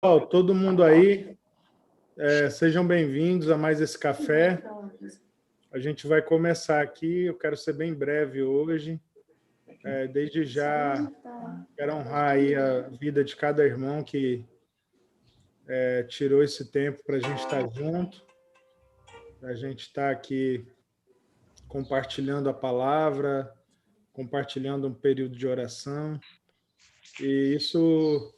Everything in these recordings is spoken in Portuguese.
Pessoal, todo mundo aí, sejam bem-vindos a mais esse café. A gente vai começar aqui, eu quero ser bem breve hoje. Desde já, quero honrar aí a vida de cada irmão que tirou esse tempo para a gente estar junto, a gente estar aqui compartilhando a palavra, compartilhando um período de oração. E isso,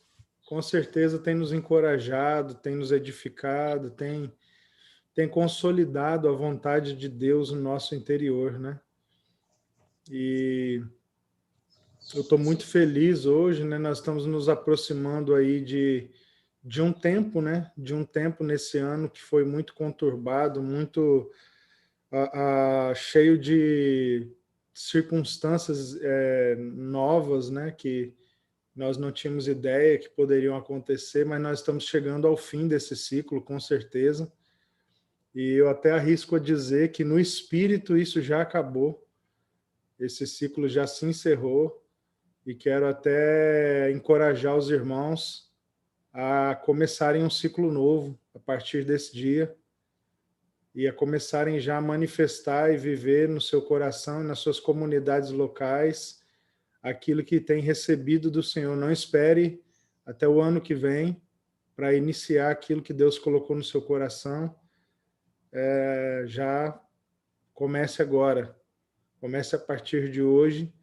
com certeza, tem nos encorajado, tem nos edificado, tem consolidado a vontade de Deus no nosso interior, né? E eu estou muito feliz hoje, né? Nós estamos nos aproximando aí de um tempo, né? De um tempo nesse ano que foi muito conturbado, muito cheio de circunstâncias novas, né? Que nós não tínhamos ideia que poderiam acontecer, mas nós estamos chegando ao fim desse ciclo, com certeza. E eu até arrisco a dizer que no espírito isso já acabou, esse ciclo já se encerrou, e quero até encorajar os irmãos a começarem um ciclo novo a partir desse dia, e a começarem já a manifestar e viver no seu coração e nas suas comunidades locais aquilo que tem recebido do Senhor. Não espere até o ano que vem para iniciar aquilo que Deus colocou no seu coração. Já comece agora, comece a partir de hoje,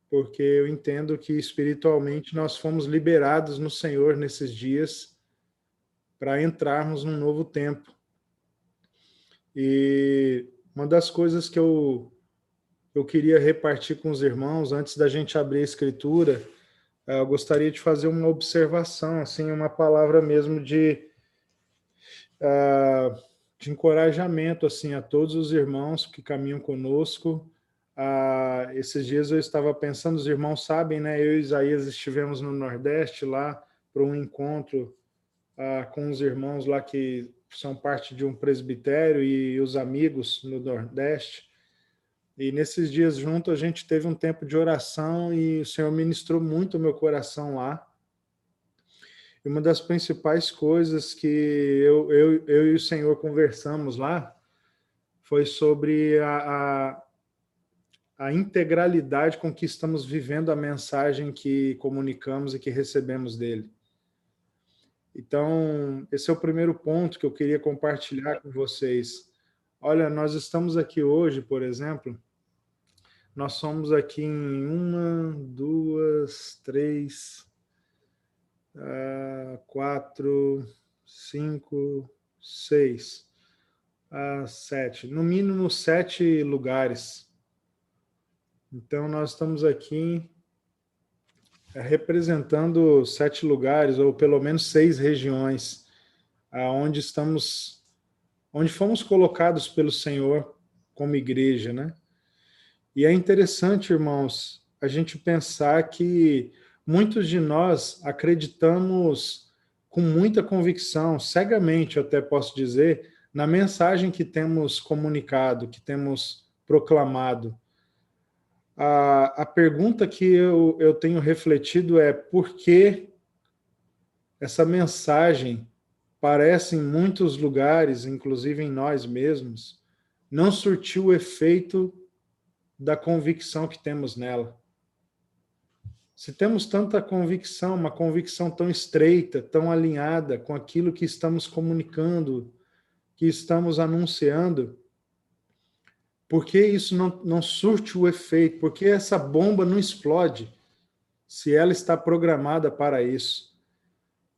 porque eu entendo que espiritualmente nós fomos liberados no Senhor nesses dias para entrarmos num novo tempo. E uma das coisas que eu queria repartir com os irmãos, antes da gente abrir a escritura, eu gostaria de fazer uma observação, assim, uma palavra mesmo de encorajamento assim, a todos os irmãos que caminham conosco. Esses dias eu estava pensando, os irmãos sabem, né? Eu e Isaías estivemos no Nordeste lá para um encontro com os irmãos lá que são parte de um presbitério e os amigos no Nordeste. E nesses dias juntos a gente teve um tempo de oração e o Senhor ministrou muito o meu coração lá. E uma das principais coisas que eu e o Senhor conversamos lá foi sobre a integralidade com que estamos vivendo a mensagem que comunicamos e que recebemos dele. Então, esse é o primeiro ponto que eu queria compartilhar com vocês. Olha, nós estamos aqui hoje, por exemplo, nós somos aqui em 1, 2, 3, 4, 5, 6, 7. No mínimo 7 lugares. Então, nós estamos aqui representando 7 lugares, ou pelo menos 6 regiões, onde fomos colocados pelo Senhor como igreja, né? E é interessante, irmãos, a gente pensar que muitos de nós acreditamos com muita convicção, cegamente eu até posso dizer, na mensagem que temos comunicado, que temos proclamado. A pergunta que eu tenho refletido é por que essa mensagem parece em muitos lugares, inclusive em nós mesmos, não surtiu o efeito da convicção que temos nela. Se temos tanta convicção, uma convicção tão estreita, tão alinhada com aquilo que estamos comunicando, que estamos anunciando, por que isso não surte o efeito? Por que essa bomba não explode se ela está programada para isso?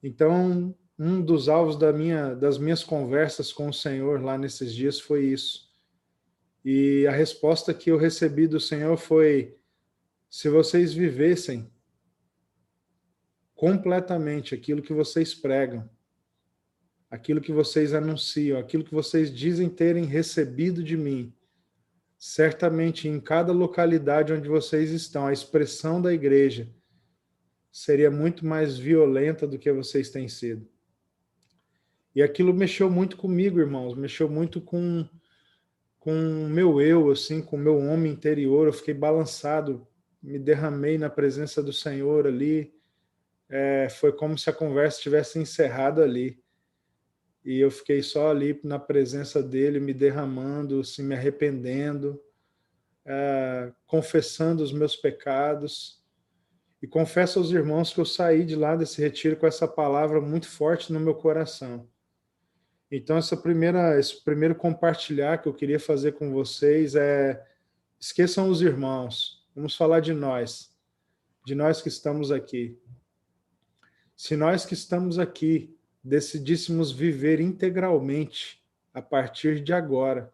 Então, um dos alvos das minhas conversas com o Senhor lá nesses dias foi isso. E a resposta que eu recebi do Senhor foi: se vocês vivessem completamente aquilo que vocês pregam, aquilo que vocês anunciam, aquilo que vocês dizem terem recebido de mim, certamente em cada localidade onde vocês estão, a expressão da igreja seria muito mais violenta do que vocês têm sido. E aquilo mexeu muito comigo, irmãos, mexeu muito com o meu eu, assim, com o meu homem interior. Eu fiquei balançado, me derramei na presença do Senhor ali, foi como se a conversa tivesse encerrado ali. E eu fiquei só ali na presença dele, me derramando, assim, me arrependendo, confessando os meus pecados. E confesso aos irmãos que eu saí de lá desse retiro com essa palavra muito forte no meu coração. Então, esse primeiro compartilhar que eu queria fazer com vocês esqueçam os irmãos, vamos falar de nós que estamos aqui. Se nós que estamos aqui decidíssemos viver integralmente, a partir de agora,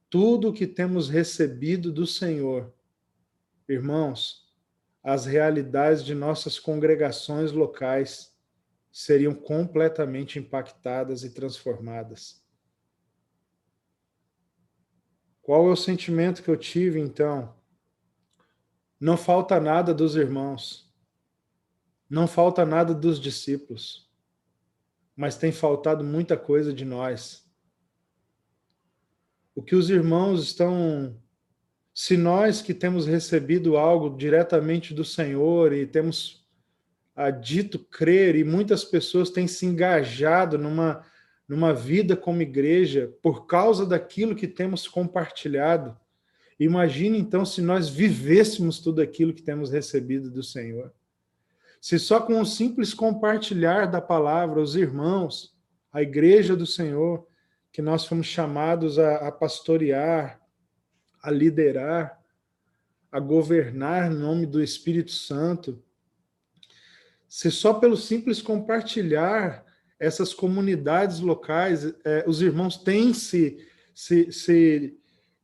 tudo o que temos recebido do Senhor, irmãos, as realidades de nossas congregações locais seriam completamente impactadas e transformadas. Qual é o sentimento que eu tive, então? Não falta nada dos irmãos, não falta nada dos discípulos, mas tem faltado muita coisa de nós. O que os irmãos estão... Se nós que temos recebido algo diretamente do Senhor e temos dito crer, e muitas pessoas têm se engajado numa vida como igreja por causa daquilo que temos compartilhado, imagine então se nós vivêssemos tudo aquilo que temos recebido do Senhor. Se só com o simples compartilhar da palavra, os irmãos, a igreja do Senhor, que nós fomos chamados a pastorear, a liderar, a governar em nome do Espírito Santo, se só pelo simples compartilhar essas comunidades locais, os irmãos têm se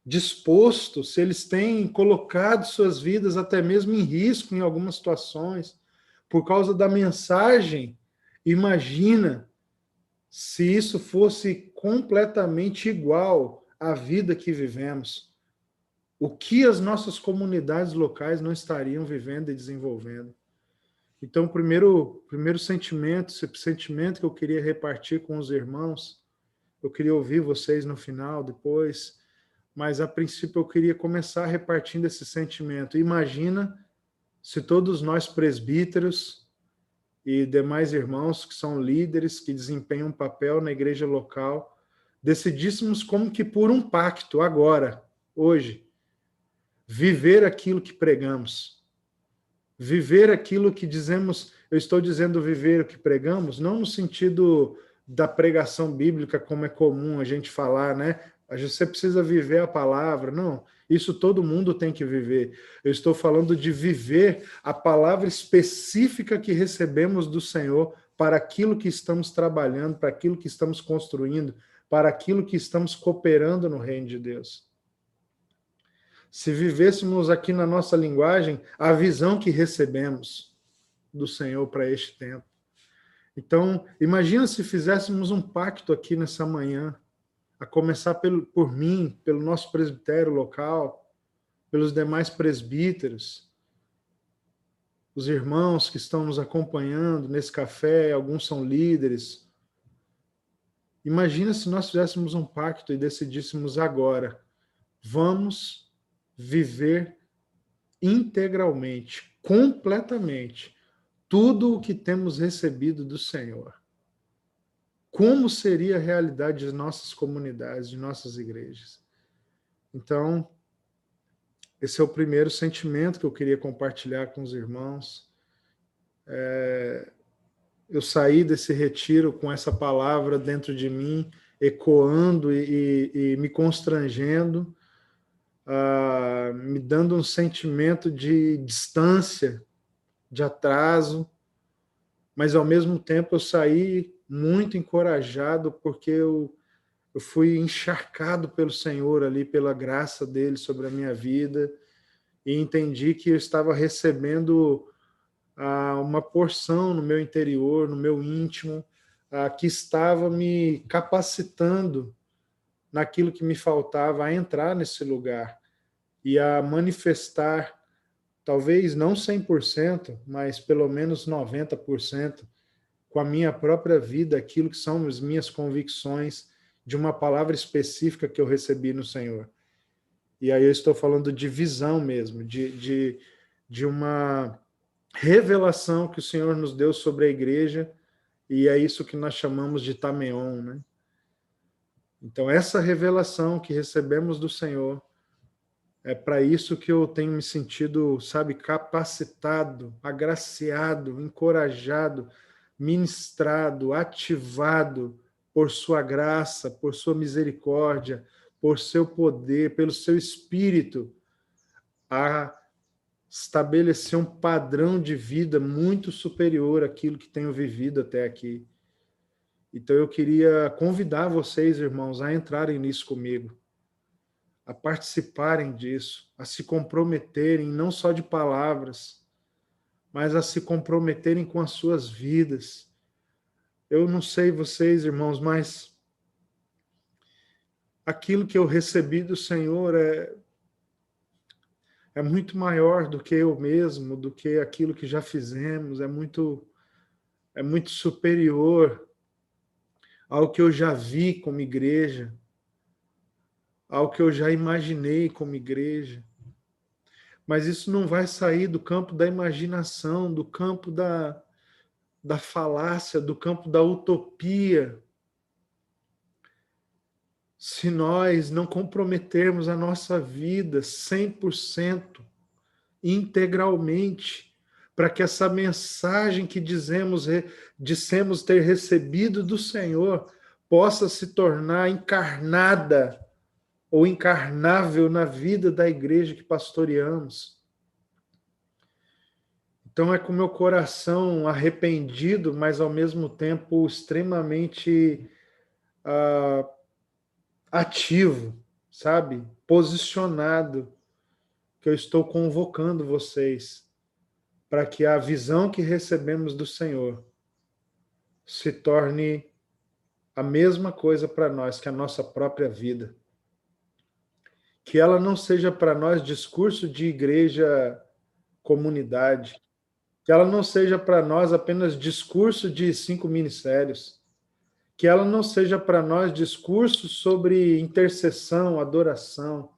disposto, se eles têm colocado suas vidas até mesmo em risco em algumas situações, por causa da mensagem, imagina se isso fosse completamente igual à vida que vivemos. O que as nossas comunidades locais não estariam vivendo e desenvolvendo? Então, o primeiro sentimento, esse sentimento que eu queria repartir com os irmãos, eu queria ouvir vocês no final, depois, mas a princípio eu queria começar repartindo esse sentimento. Imagina se todos nós presbíteros e demais irmãos que são líderes, que desempenham um papel na igreja local, decidíssemos como que por um pacto, agora, hoje, viver aquilo que pregamos. Viver aquilo que dizemos, eu estou dizendo viver o que pregamos, não no sentido da pregação bíblica, como é comum a gente falar, né? Você precisa viver a palavra. Não, isso todo mundo tem que viver. Eu estou falando de viver a palavra específica que recebemos do Senhor para aquilo que estamos trabalhando, para aquilo que estamos construindo, para aquilo que estamos cooperando no reino de Deus. Se vivêssemos aqui na nossa linguagem a visão que recebemos do Senhor para este tempo. Então, imagina se fizéssemos um pacto aqui nessa manhã, a começar por mim, pelo nosso presbitério local, pelos demais presbíteros, os irmãos que estão nos acompanhando nesse café, alguns são líderes. Imagina se nós fizéssemos um pacto e decidíssemos agora, vamos viver integralmente, completamente, tudo o que temos recebido do Senhor. Como seria a realidade de nossas comunidades, de nossas igrejas? Então, esse é o primeiro sentimento que eu queria compartilhar com os irmãos. Eu saí desse retiro com essa palavra dentro de mim, ecoando e me constrangendo, me dando um sentimento de distância, de atraso, mas ao mesmo tempo eu saí muito encorajado porque eu fui encharcado pelo Senhor ali, pela graça dele sobre a minha vida, e entendi que eu estava recebendo uma porção no meu interior, no meu íntimo, que estava me capacitando naquilo que me faltava a entrar nesse lugar e a manifestar, talvez não 100%, mas pelo menos 90%, com a minha própria vida, aquilo que são as minhas convicções de uma palavra específica que eu recebi no Senhor. E aí eu estou falando de visão mesmo, de uma revelação que o Senhor nos deu sobre a igreja, e é isso que nós chamamos de Tameon, né? Então, essa revelação que recebemos do Senhor, é para isso que eu tenho me sentido, sabe, capacitado, agraciado, encorajado, ministrado, ativado por sua graça, por sua misericórdia, por seu poder, pelo seu espírito, a estabelecer um padrão de vida muito superior àquilo que tenho vivido até aqui. Então eu queria convidar vocês, irmãos, a entrarem nisso comigo, a participarem disso, a se comprometerem, não só de palavras, mas a se comprometerem com as suas vidas. Eu não sei vocês, irmãos, mas aquilo que eu recebi do Senhor é muito maior do que eu mesmo, do que aquilo que já fizemos, é muito superior ao que eu já vi como igreja, ao que eu já imaginei como igreja. Mas isso não vai sair do campo da imaginação, do campo da falácia, do campo da utopia, se nós não comprometermos a nossa vida 100%, integralmente, para que essa mensagem que dissemos ter recebido do Senhor possa se tornar encarnada ou encarnável na vida da igreja que pastoreamos. Então é com meu coração arrependido, mas ao mesmo tempo extremamente ativo, sabe? Posicionado, que eu estou convocando vocês para que a visão que recebemos do Senhor se torne a mesma coisa para nós que a nossa própria vida. Que ela não seja para nós discurso de igreja comunidade, que ela não seja para nós apenas discurso de 5 ministérios, que ela não seja para nós discurso sobre intercessão, adoração,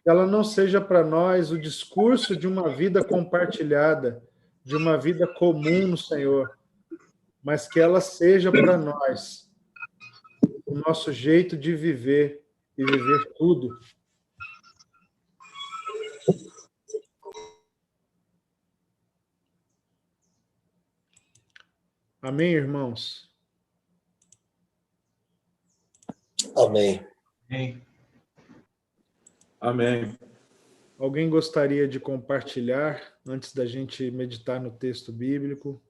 que ela não seja para nós o discurso de uma vida compartilhada, de uma vida comum no Senhor, mas que ela seja para nós o nosso jeito de viver e viver tudo. Amém, irmãos? Amém. Amém. Amém. Alguém gostaria de compartilhar antes da gente meditar no texto bíblico?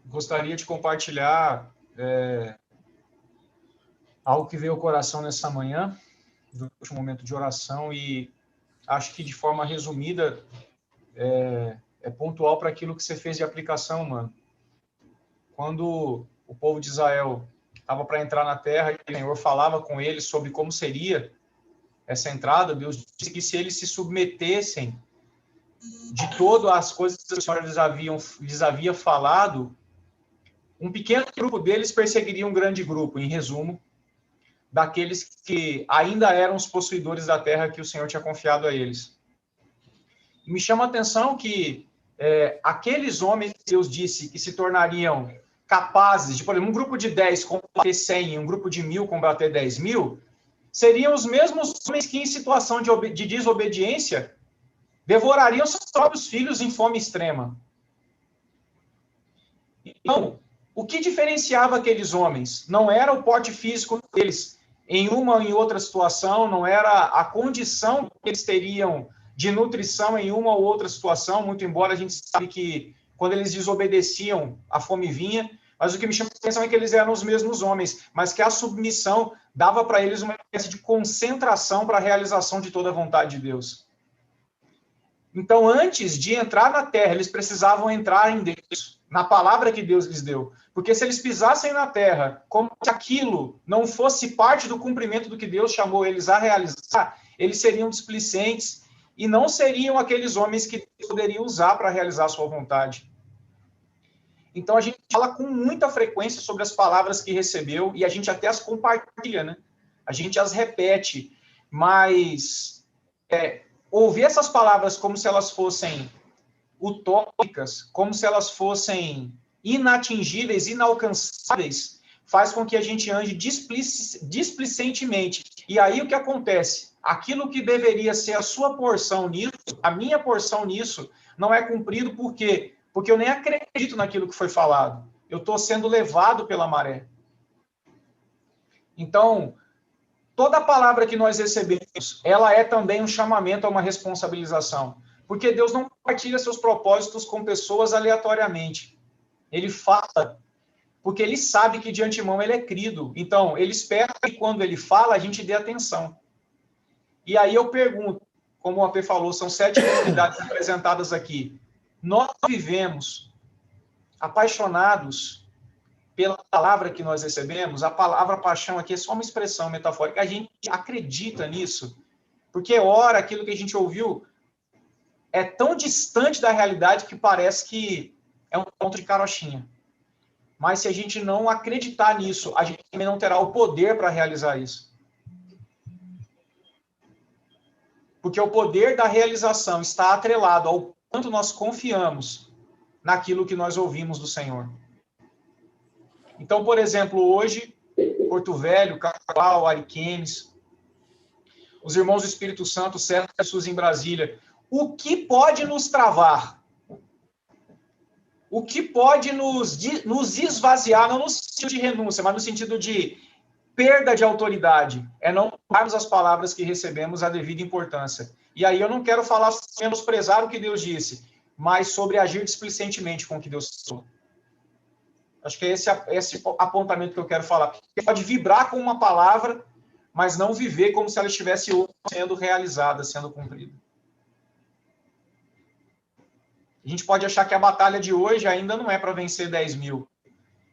Gostaria de compartilhar algo que veio ao coração nessa manhã, durante um momento de oração, e acho que de forma resumida é pontual para aquilo que você fez de aplicação, mano. Quando o povo de Israel estava para entrar na terra, e o Senhor falava com eles sobre como seria essa entrada, Deus disse que se eles se submetessem de todas as coisas que o Senhor lhes havia falado, um pequeno grupo deles perseguiria um grande grupo, em resumo, daqueles que ainda eram os possuidores da terra que o Senhor tinha confiado a eles. E me chama a atenção que aqueles homens que Deus disse que se tornariam capazes de, por exemplo, um grupo de 10 combater 100 e um grupo de 1000 combater 10.000, seriam os mesmos homens que, em situação de desobediência, devorariam seus próprios filhos em fome extrema. Então, o que diferenciava aqueles homens? Não era o porte físico deles em uma ou em outra situação, não era a condição que eles teriam de nutrição em uma ou outra situação, muito embora a gente sabe que quando eles desobedeciam, a fome vinha, mas o que me chama a atenção é que eles eram os mesmos homens, mas que a submissão dava para eles uma espécie de concentração para a realização de toda a vontade de Deus. Então, antes de entrar na terra, eles precisavam entrar em Deus, na palavra que Deus lhes deu. Porque se eles pisassem na terra, como se aquilo não fosse parte do cumprimento do que Deus chamou eles a realizar, eles seriam displicentes e não seriam aqueles homens que poderiam usar para realizar a sua vontade. Então, a gente fala com muita frequência sobre as palavras que recebeu e a gente até as compartilha, né? A gente as repete. Mas ouvir essas palavras como se elas fossem utópicas, como se elas fossem inatingíveis, inalcançáveis, faz com que a gente ande displicentemente. E aí o que acontece? Aquilo que deveria ser a sua porção nisso, a minha porção nisso, não é cumprido. Por quê? Porque eu nem acredito naquilo que foi falado. Eu estou sendo levado pela maré. Então, toda palavra que nós recebemos, ela é também um chamamento a uma responsabilização. Porque Deus não compartilha seus propósitos com pessoas aleatoriamente. Ele fala porque ele sabe que de antemão ele é crido. Então, ele espera que quando ele fala, a gente dê atenção. E aí eu pergunto, como o AP falou, são 7 comunidades apresentadas aqui. Nós vivemos apaixonados pela palavra que nós recebemos. A palavra paixão aqui é só uma expressão metafórica. A gente acredita nisso, porque ora aquilo que a gente ouviu é tão distante da realidade que parece que é um ponto de carochinha. Mas se a gente não acreditar nisso, a gente também não terá o poder para realizar isso. Porque o poder da realização está atrelado ao quanto nós confiamos naquilo que nós ouvimos do Senhor. Então, por exemplo, hoje, Porto Velho, Cacau, Ariquemes, os irmãos do Espírito Santo, César Jesus em Brasília, o que pode nos travar? O que pode nos esvaziar, não no sentido de renúncia, mas no sentido de perda de autoridade, é não darmos as palavras que recebemos a devida importância. E aí eu não quero falar menosprezar o que Deus disse, mas sobre agir displicentemente com o que Deus falou. Acho que é esse apontamento que eu quero falar. Porque pode vibrar com uma palavra, mas não viver como se ela estivesse sendo realizada, sendo cumprida. A gente pode achar que a batalha de hoje ainda não é para vencer 10 mil.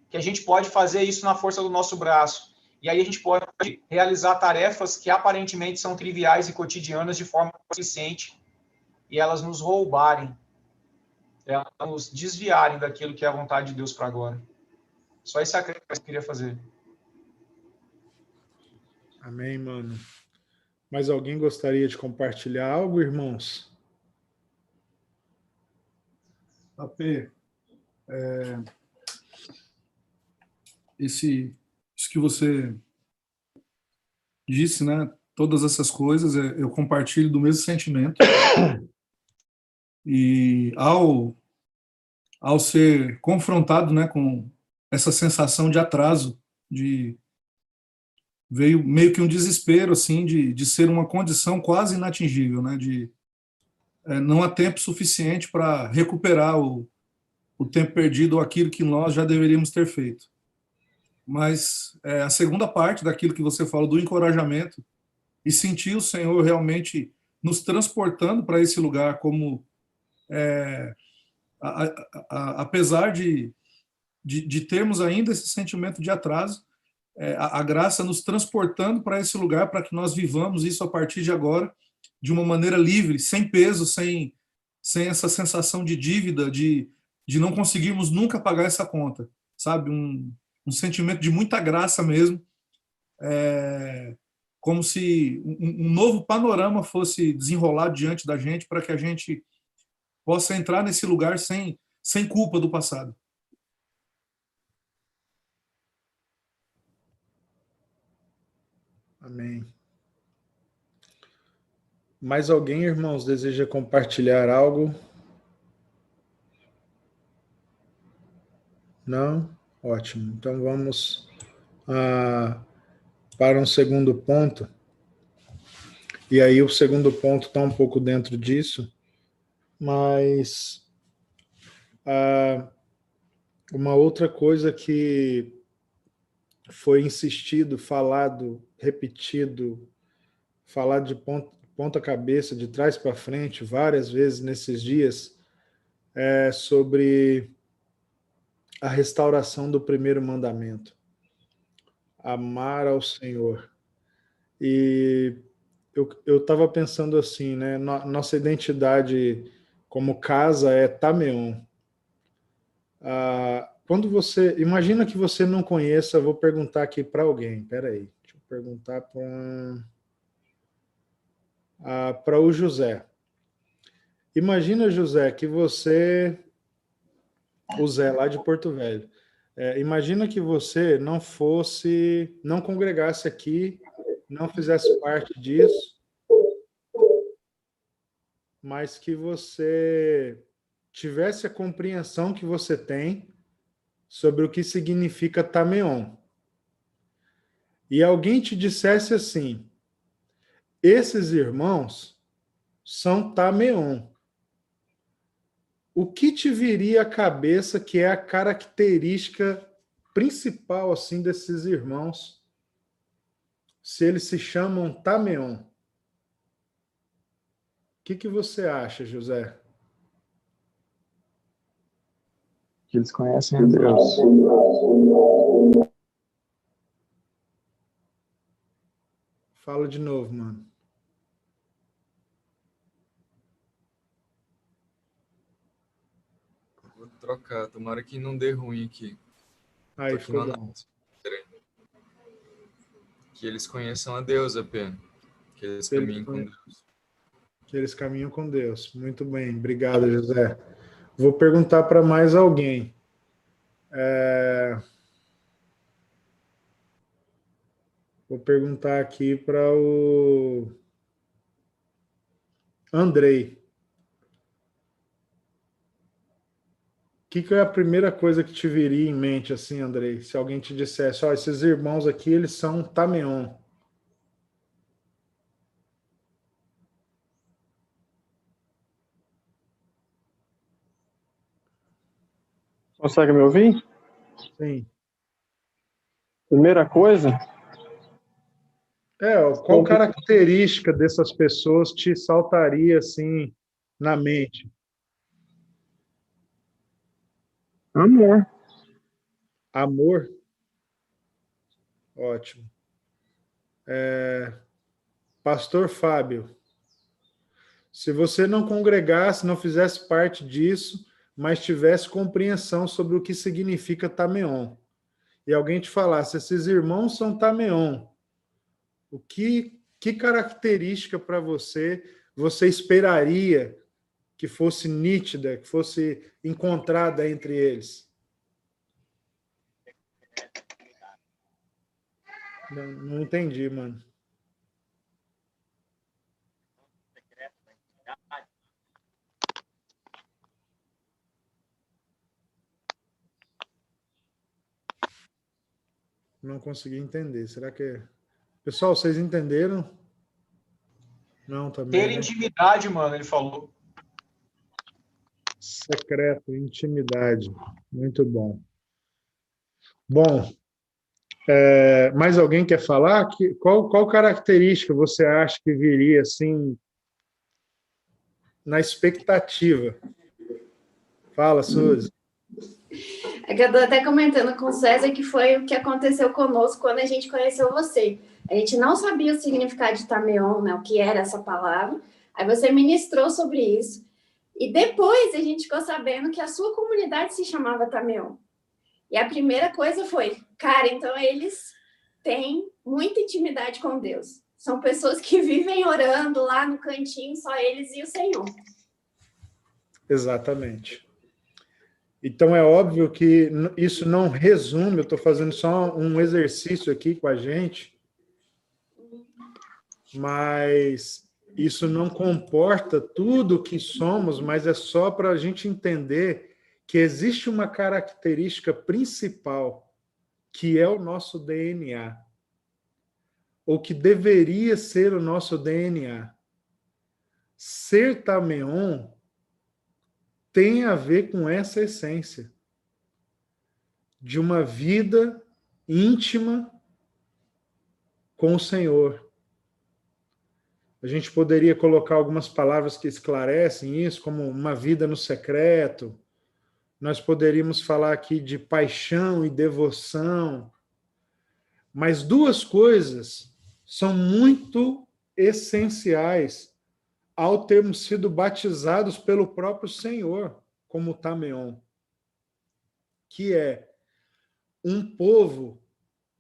Que a gente pode fazer isso na força do nosso braço. E aí a gente pode realizar tarefas que aparentemente são triviais e cotidianas de forma consciente e elas nos roubarem, elas nos desviarem daquilo que é a vontade de Deus para agora. Só esse acréscimo que eu queria fazer. Amém, mano. Mas alguém gostaria de compartilhar algo, irmãos? AP, isso que você disse, né? Todas essas coisas, eu compartilho do mesmo sentimento. E ao ser confrontado, né, com essa sensação de atraso, veio meio que um desespero, assim, de ser uma condição quase inatingível, né? Não há tempo suficiente para recuperar o tempo perdido ou aquilo que nós já deveríamos ter feito. Mas a segunda parte daquilo que você falou, do encorajamento, e sentir o Senhor realmente nos transportando para esse lugar, como apesar de termos ainda esse sentimento de atraso, a graça nos transportando para esse lugar, para que nós vivamos isso a partir de agora, de uma maneira livre, sem peso, sem essa sensação de dívida, de não conseguirmos nunca pagar essa conta, sabe? Um sentimento de muita graça mesmo, como se um novo panorama fosse desenrolado diante da gente para que a gente possa entrar nesse lugar sem culpa do passado. Amém. Mais alguém, irmãos, deseja compartilhar algo? Não? Ótimo. Então vamos para um segundo ponto. E aí o segundo ponto está um pouco dentro disso, mas uma outra coisa que foi insistido, falado, repetido, falado de ponta cabeça, de trás para frente, várias vezes nesses dias, é sobre a restauração do primeiro mandamento. Amar ao Senhor. E eu estava pensando assim, né? Nossa identidade como casa é Tameon. Quando você... Imagina que você não conheça, vou perguntar aqui para alguém. Espera aí, deixa eu perguntar para... para o José. Imagina, José, que você, o Zé lá de Porto Velho, imagina que você não congregasse aqui, não fizesse parte disso, mas que você tivesse a compreensão que você tem sobre o que significa Tameon. E alguém te dissesse assim: esses irmãos são Tameon. O que te viria à cabeça que é a característica principal assim desses irmãos, se eles se chamam Tameon? O que você acha, José? Que eles conhecem a Deus. Fala de novo, mano. Vou trocar, tomara que não dê ruim aqui. Aí, Tô aqui ficou no bom. Que eles conheçam a Deus apenas. Que eles Que eles caminhem com conhe- Deus. Que eles caminham com Deus. Muito bem, obrigado, José. Vou perguntar para mais alguém. Vou perguntar aqui para o Andrei. O que é a primeira coisa que te viria em mente, assim, Andrei? Se alguém te dissesse, ó, esses irmãos aqui, eles são Tameon. Consegue me ouvir? Sim. Primeira coisa, Qual característica dessas pessoas te saltaria, assim, na mente? amor. Amor? Ótimo. Pastor Fábio, se você não congregasse, não fizesse parte disso, mas tivesse compreensão sobre o que significa Tameon, e alguém te falasse, esses irmãos são Tameon, que característica para você esperaria que fosse nítida, que fosse encontrada entre eles? Não entendi, mano. Não consegui entender. Será que... Pessoal, vocês entenderam? Não, também, Ter né? intimidade, mano, ele falou. Secreto, intimidade. Muito bom. Bom, mais alguém quer falar? Qual característica você acha que viria assim na expectativa? Fala, Suzy. É que eu estou até comentando com o César que foi o que aconteceu conosco quando a gente conheceu você. A gente não sabia o significado de Tameon, né, o que era essa palavra. Aí você ministrou sobre isso. E depois a gente ficou sabendo que a sua comunidade se chamava Tameon. E a primeira coisa foi, cara, então eles têm muita intimidade com Deus. São pessoas que vivem orando lá no cantinho, só eles e o Senhor. Exatamente. Então é óbvio que isso não resume, eu estou fazendo só um exercício aqui com a gente, mas isso não comporta tudo o que somos, mas é só para a gente entender que existe uma característica principal, que é o nosso DNA, ou que deveria ser o nosso DNA. Ser Tameon tem a ver com essa essência de uma vida íntima com o Senhor. A gente poderia colocar algumas palavras que esclarecem isso, como uma vida no secreto. Nós poderíamos falar aqui de paixão e devoção. Mas duas coisas são muito essenciais ao termos sido batizados pelo próprio Senhor, como Tameon, que é um povo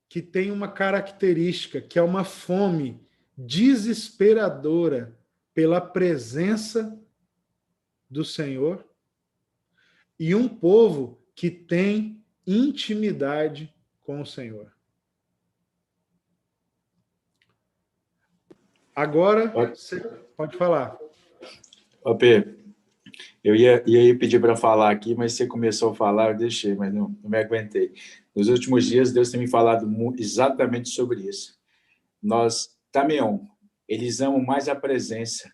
que tem uma característica, que é uma fome desesperadora pela presença do Senhor e um povo que tem intimidade com o Senhor. Agora, você pode falar. Ô, Pedro, eu ia pedir para falar aqui, mas você começou a falar, eu deixei, mas não me aguentei. Nos últimos dias, Deus tem me falado exatamente sobre isso. Tameon, eles amam mais a presença.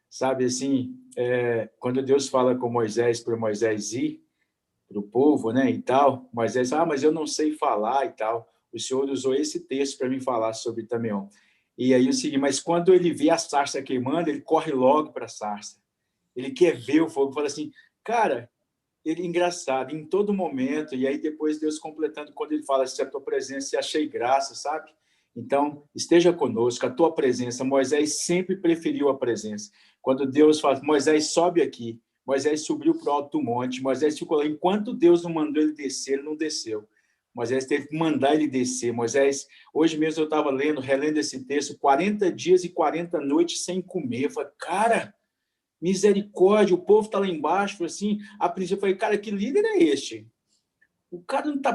Sabe, assim, quando Deus fala com Moisés, para Moisés ir para o povo, né, e tal, Moisés, mas eu não sei falar e tal. O Senhor usou esse texto para me falar sobre Tameon. E aí o seguinte, mas quando ele vê a sarça queimando, ele corre logo para a sarça. Ele quer ver o fogo, fala assim, cara, ele engraçado, em todo momento, e aí depois Deus completando, quando ele fala assim, a tua presença, achei graça, sabe? Então, esteja conosco, a tua presença. Moisés sempre preferiu a presença. Quando Deus fala, Moisés, sobe aqui. Moisés subiu para o alto do monte. Moisés ficou lá. Enquanto Deus não mandou ele descer, ele não desceu. Moisés teve que mandar ele descer. Moisés, hoje mesmo eu estava relendo esse texto, 40 dias e 40 noites sem comer. Eu falei, cara, misericórdia, o povo está lá embaixo. Assim, a princípio eu falei, cara, que líder é este? O cara não está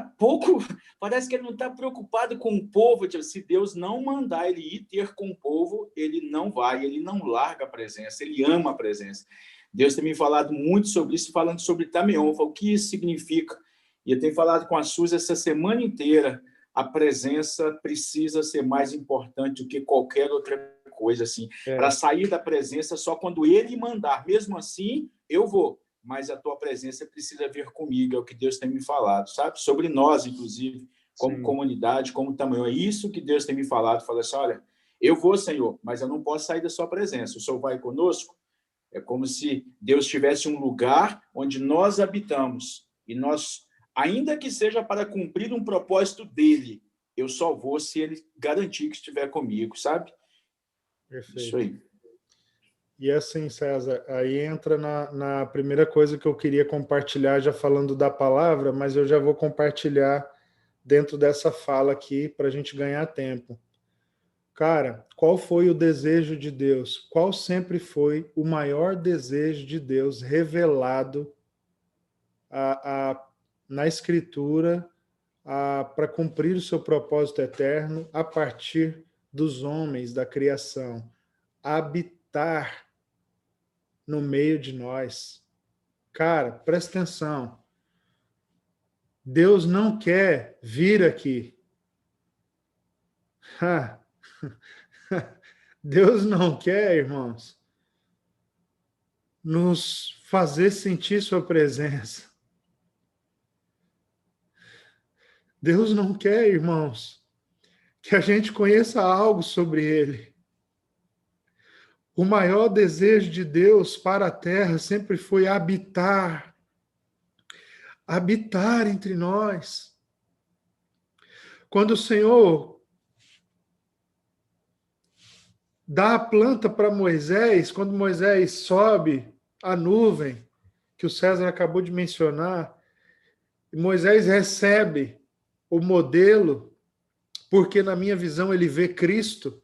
parece que ele não está preocupado com o povo. Tipo, se Deus não mandar ele ir ter com o povo, ele não vai, ele não larga a presença, ele ama a presença. Deus tem me falado muito sobre isso, falando sobre Tameon, o que isso significa. E eu tenho falado com a Suzy essa semana inteira, a presença precisa ser mais importante do que qualquer outra coisa. Assim. Para sair da presença só quando ele mandar. Mesmo assim, eu vou. Mas a tua presença precisa vir comigo, é o que Deus tem me falado, sabe? Sobre nós, inclusive, como Sim. comunidade, como tamanho. É isso que Deus tem me falado. Fala assim, olha, eu vou, Senhor, mas eu não posso sair da sua presença. O Senhor vai conosco? É como se Deus tivesse um lugar onde nós habitamos. E nós, ainda que seja para cumprir um propósito dele, eu só vou se ele garantir que estiver comigo, sabe? Perfeito. Isso aí. E assim, César, aí entra na primeira coisa que eu queria compartilhar, já falando da palavra, mas eu já vou compartilhar dentro dessa fala aqui para a gente ganhar tempo. Cara, qual foi o desejo de Deus? Qual sempre foi o maior desejo de Deus revelado na Escritura para cumprir o seu propósito eterno a partir dos homens, da criação? Habitar no meio de nós. Cara, presta atenção. Deus não quer vir aqui. Deus não quer, irmãos, nos fazer sentir sua presença. Deus não quer, irmãos, que a gente conheça algo sobre Ele. O maior desejo de Deus para a terra sempre foi habitar entre nós. Quando o Senhor dá a planta para Moisés, quando Moisés sobe a nuvem, que o César acabou de mencionar, Moisés recebe o modelo, porque na minha visão ele vê Cristo.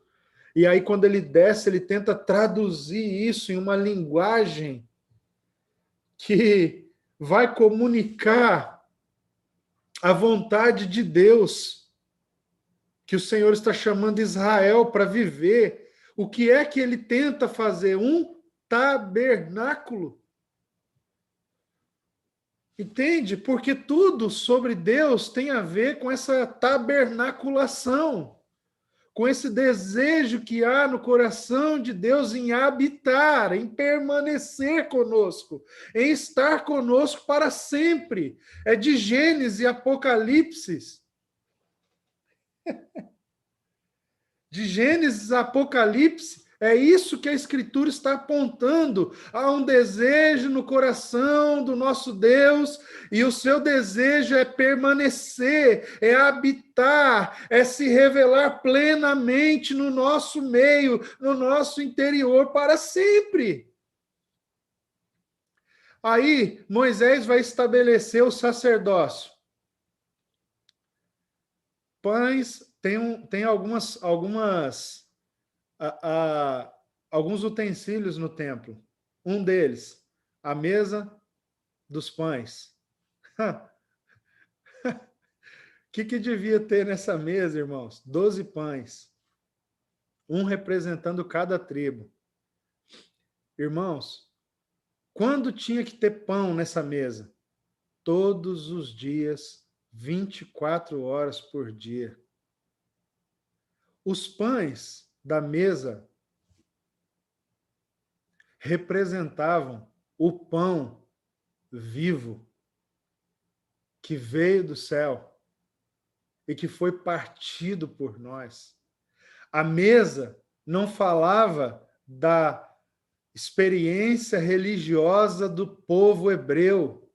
E aí, quando ele desce, ele tenta traduzir isso em uma linguagem que vai comunicar a vontade de Deus, que o Senhor está chamando Israel para viver. O que é que ele tenta fazer? Um tabernáculo. Entende? Porque tudo sobre Deus tem a ver com essa tabernaculação, com esse desejo que há no coração de Deus em habitar, em permanecer conosco, em estar conosco para sempre. É de Gênesis e Apocalipse. De Gênesis a Apocalipse, é isso que a Escritura está apontando. Há um desejo no coração do nosso Deus, e o seu desejo é permanecer, é habitar, é se revelar plenamente no nosso meio, no nosso interior para sempre. Aí, Moisés vai estabelecer o sacerdócio. Pães, tem algumas alguns utensílios no templo. Um deles, a mesa dos pães. O que devia ter nessa mesa, irmãos? 12 pães. Um representando cada tribo. Irmãos, quando tinha que ter pão nessa mesa? Todos os dias, 24 horas por dia. Os pães da mesa representavam o pão vivo que veio do céu e que foi partido por nós. A mesa não falava da experiência religiosa do povo hebreu.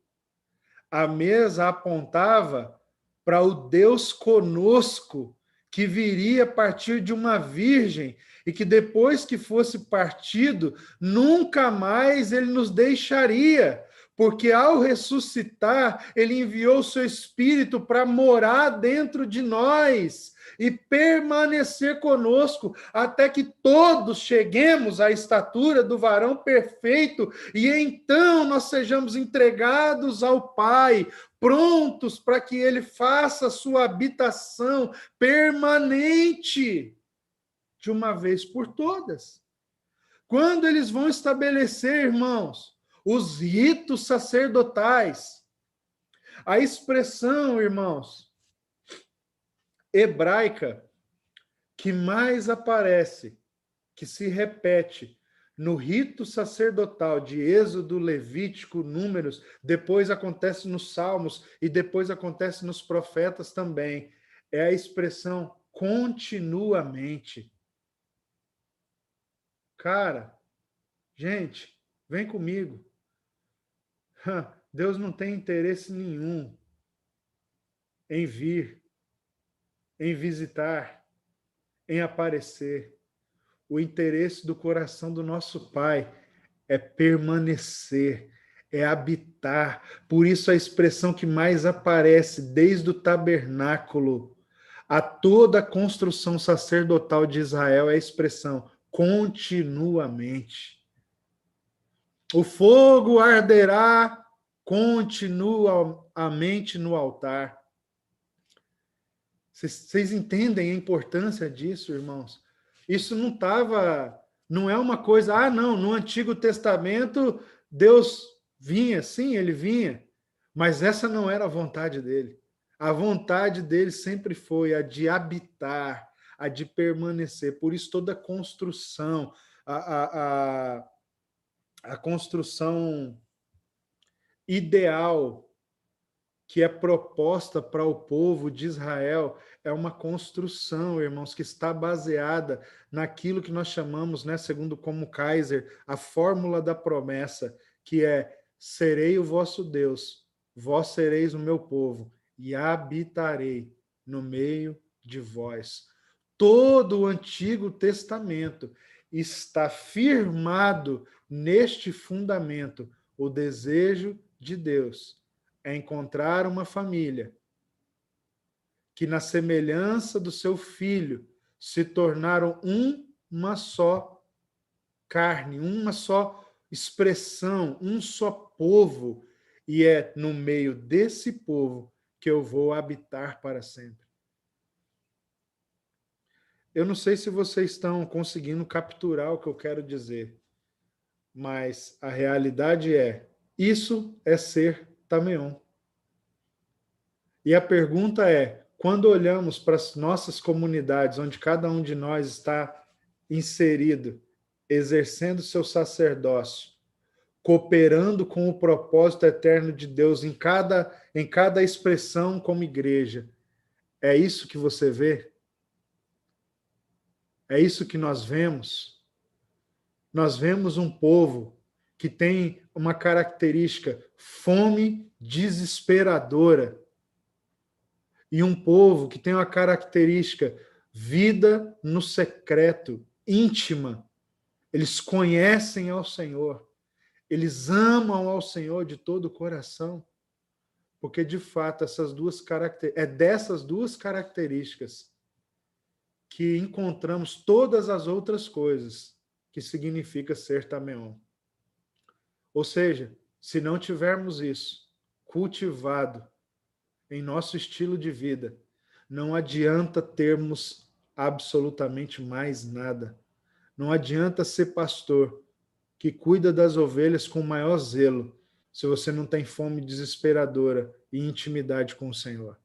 A mesa apontava para o Deus conosco, que viria a partir de uma virgem e que depois que fosse partido, nunca mais ele nos deixaria, porque ao ressuscitar, ele enviou o seu Espírito para morar dentro de nós e permanecer conosco até que todos cheguemos à estatura do varão perfeito e então nós sejamos entregados ao Pai, prontos para que ele faça a sua habitação permanente de uma vez por todas. Quando eles vão estabelecer, irmãos, os ritos sacerdotais, a expressão, irmãos, hebraica que mais aparece, que se repete no rito sacerdotal de Êxodo, Levítico, Números, depois acontece nos Salmos e depois acontece nos profetas também, é a expressão continuamente. Cara, gente, vem comigo. Deus não tem interesse nenhum em vir, em visitar, em aparecer. O interesse do coração do nosso Pai é permanecer, é habitar. Por isso a expressão que mais aparece desde o tabernáculo a toda a construção sacerdotal de Israel é a expressão continuamente. O fogo arderá continuamente no altar. Vocês entendem a importância disso, irmãos? Isso não é uma coisa, não, no Antigo Testamento Deus vinha, sim, ele vinha, mas essa não era a vontade dele. A vontade dele sempre foi a de habitar, a de permanecer. Por isso toda a construção, a construção ideal que é proposta para o povo de Israel é uma construção, irmãos, que está baseada naquilo que nós chamamos, né, segundo como Kaiser, a fórmula da promessa, que é: serei o vosso Deus, vós sereis o meu povo, e habitarei no meio de vós. Todo o Antigo Testamento está firmado neste fundamento, o desejo de Deus é encontrar uma família que, na semelhança do seu filho, se tornaram uma só carne, uma só expressão, um só povo, e é no meio desse povo que eu vou habitar para sempre. Eu não sei se vocês estão conseguindo capturar o que eu quero dizer, mas a realidade é: isso é ser Tameon. E a pergunta é: quando olhamos para as nossas comunidades, onde cada um de nós está inserido, exercendo seu sacerdócio, cooperando com o propósito eterno de Deus em cada expressão como igreja, é isso que você vê? É isso que nós vemos? Nós vemos um povo que tem uma característica: fome desesperadora. E um povo que tem uma característica: vida no secreto, íntima. Eles conhecem ao Senhor. Eles amam ao Senhor de todo o coração. Porque, de fato, é dessas duas características que encontramos todas as outras coisas que significa ser Tameon. Ou seja, se não tivermos isso cultivado em nosso estilo de vida, não adianta termos absolutamente mais nada. Não adianta ser pastor que cuida das ovelhas com maior zelo, se você não tem fome desesperadora e intimidade com o Senhor.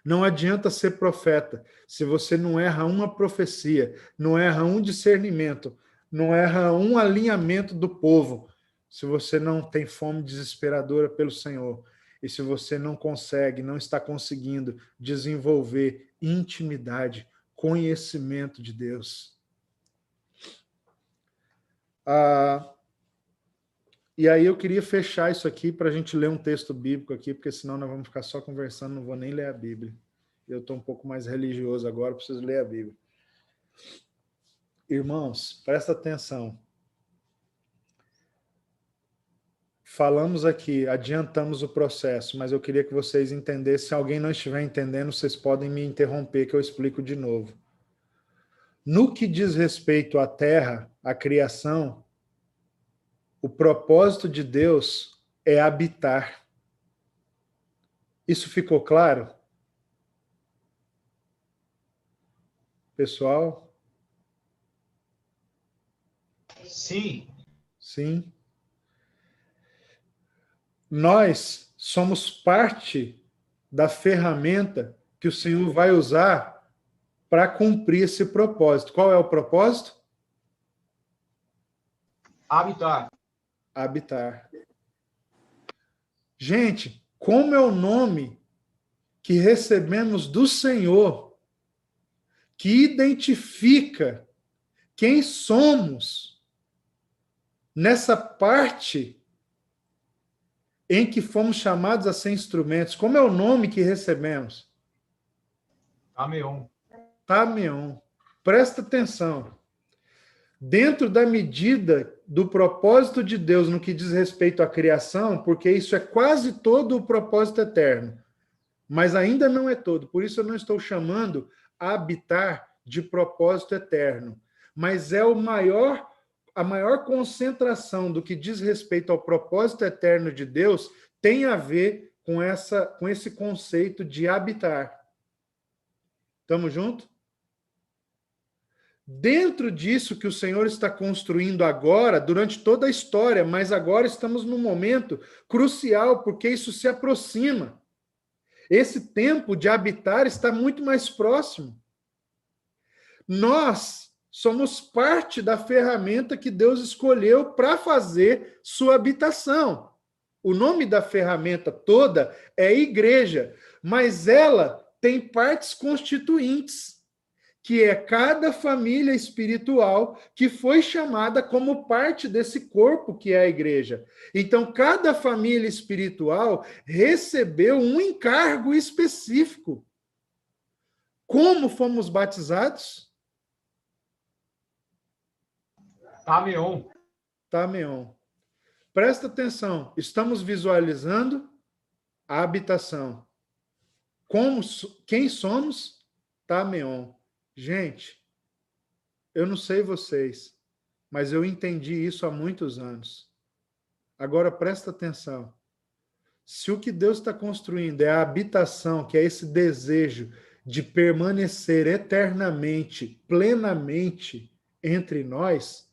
Não adianta ser profeta se você não erra uma profecia, não erra um discernimento, não erra um alinhamento do povo, se você não tem fome desesperadora pelo Senhor e se você não consegue, não está conseguindo desenvolver intimidade, conhecimento de Deus. E aí eu queria fechar isso aqui para a gente ler um texto bíblico aqui, porque senão nós vamos ficar só conversando, não vou nem ler a Bíblia. Eu estou um pouco mais religioso agora, preciso ler a Bíblia. Irmãos, presta atenção. Falamos aqui, adiantamos o processo, mas eu queria que vocês entendessem. Se alguém não estiver entendendo, vocês podem me interromper, que eu explico de novo. No que diz respeito à terra, à criação, o propósito de Deus é habitar. Isso ficou claro? Pessoal? Sim. Sim. Nós somos parte da ferramenta que o Senhor vai usar para cumprir esse propósito. Qual é o propósito? Habitar. Habitar. Gente, como é o nome que recebemos do Senhor, que identifica quem somos nessa parte em que fomos chamados a ser instrumentos? Como é o nome que recebemos? Tameon. Tameon. Presta atenção. Dentro da medida do propósito de Deus no que diz respeito à criação, porque isso é quase todo o propósito eterno, mas ainda não é todo, por isso eu não estou chamando habitar de propósito eterno, mas é a maior concentração do que diz respeito ao propósito eterno de Deus tem a ver com esse conceito de habitar. Estamos juntos? Dentro disso que o Senhor está construindo agora, durante toda a história, mas agora estamos num momento crucial, porque isso se aproxima. Esse tempo de habitar está muito mais próximo. Nós somos parte da ferramenta que Deus escolheu para fazer sua habitação. O nome da ferramenta toda é igreja, mas ela tem partes constituintes, que é cada família espiritual que foi chamada como parte desse corpo que é a igreja. Então, cada família espiritual recebeu um encargo específico. Como fomos batizados? Tameon. Tameon. Presta atenção, estamos visualizando a habitação. Quem somos? Tameon. Gente, eu não sei vocês, mas eu entendi isso há muitos anos. Agora presta atenção. Se o que Deus está construindo é a habitação, que é esse desejo de permanecer eternamente, plenamente entre nós,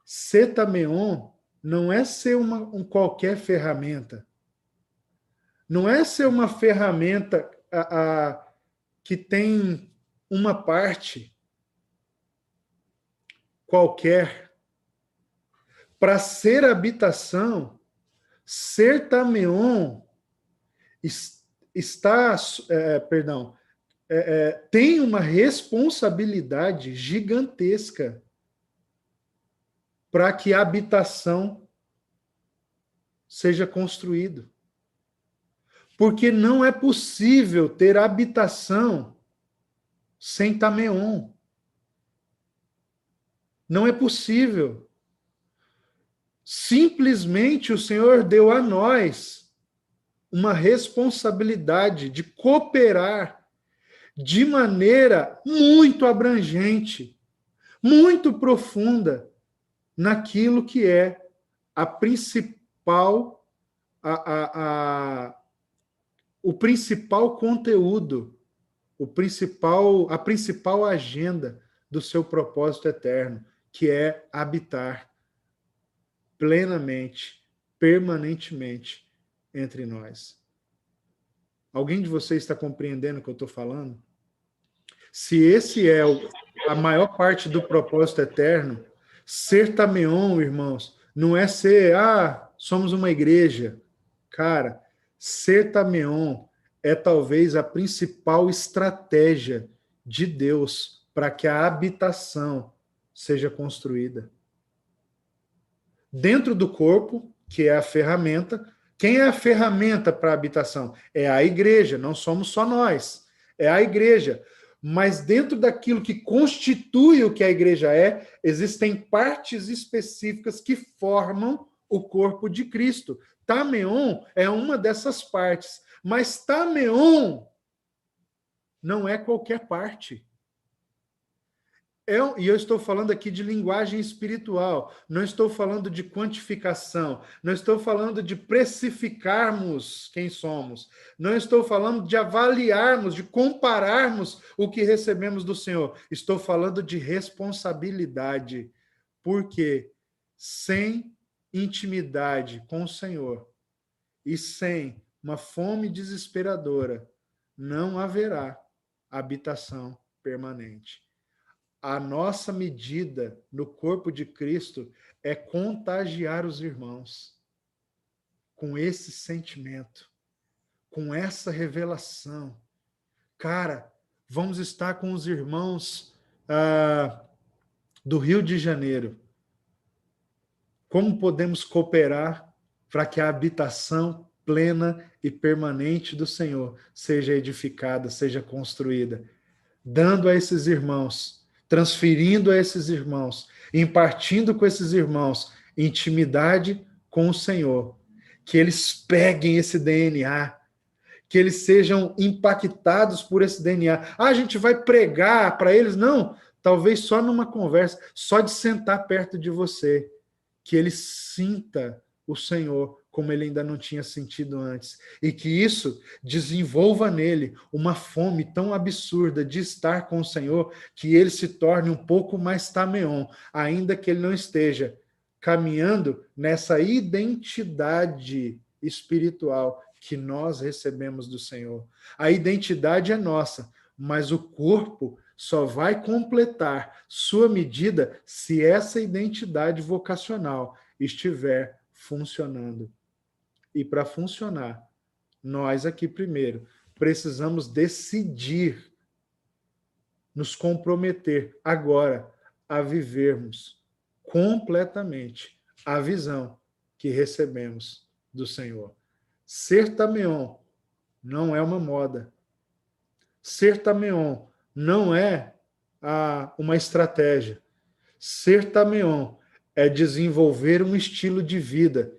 ser Tameon não é ser qualquer ferramenta. Não é ser uma ferramenta que tem uma parte qualquer. Para ser habitação, ser Tameon tem uma responsabilidade gigantesca para que a habitação seja construída. Porque não é possível ter habitação sem Tameon. Não é possível. Simplesmente o Senhor deu a nós uma responsabilidade de cooperar de maneira muito abrangente muito profunda naquilo que é a principal, o principal conteúdo, a principal agenda do seu propósito eterno, que é habitar plenamente, permanentemente entre nós. Alguém de vocês está compreendendo o que eu estou falando? Se esse é a maior parte do propósito eterno, ser Tameon, irmãos, não é ser, somos uma igreja. Cara, ser Tameon é talvez a principal estratégia de Deus para que a habitação seja construída. Dentro do corpo, que é a ferramenta, quem é a ferramenta para a habitação? É a igreja, não somos só nós, é a igreja. Mas dentro daquilo que constitui o que a igreja é, existem partes específicas que formam o corpo de Cristo. Tameon é uma dessas partes, mas Tameon não é qualquer parte. E eu estou falando aqui de linguagem espiritual, não estou falando de quantificação, não estou falando de precificarmos quem somos, não estou falando de avaliarmos, de compararmos o que recebemos do Senhor, estou falando de responsabilidade, porque sem intimidade com o Senhor e sem uma fome desesperadora, não haverá habitação permanente. A nossa medida no corpo de Cristo é contagiar os irmãos com esse sentimento, com essa revelação. Cara, vamos estar com os irmãos do Rio de Janeiro. Como podemos cooperar para que a habitação plena e permanente do Senhor seja edificada, seja construída? Dando a esses irmãos, transferindo a esses irmãos, impartindo com esses irmãos intimidade com o Senhor, que eles peguem esse DNA, que eles sejam impactados por esse DNA. A gente vai pregar para eles? Não, talvez só numa conversa, só de sentar perto de você, que ele sinta o Senhor como ele ainda não tinha sentido antes, e que isso desenvolva nele uma fome tão absurda de estar com o Senhor, que ele se torne um pouco mais Tameon, ainda que ele não esteja caminhando nessa identidade espiritual que nós recebemos do Senhor. A identidade é nossa, mas o corpo só vai completar sua medida se essa identidade vocacional estiver funcionando. E para funcionar, nós aqui primeiro precisamos decidir, nos comprometer agora a vivermos completamente a visão que recebemos do Senhor. Ser Tameon não é uma moda. Ser Tameon não é uma estratégia. Ser Tameon é desenvolver um estilo de vida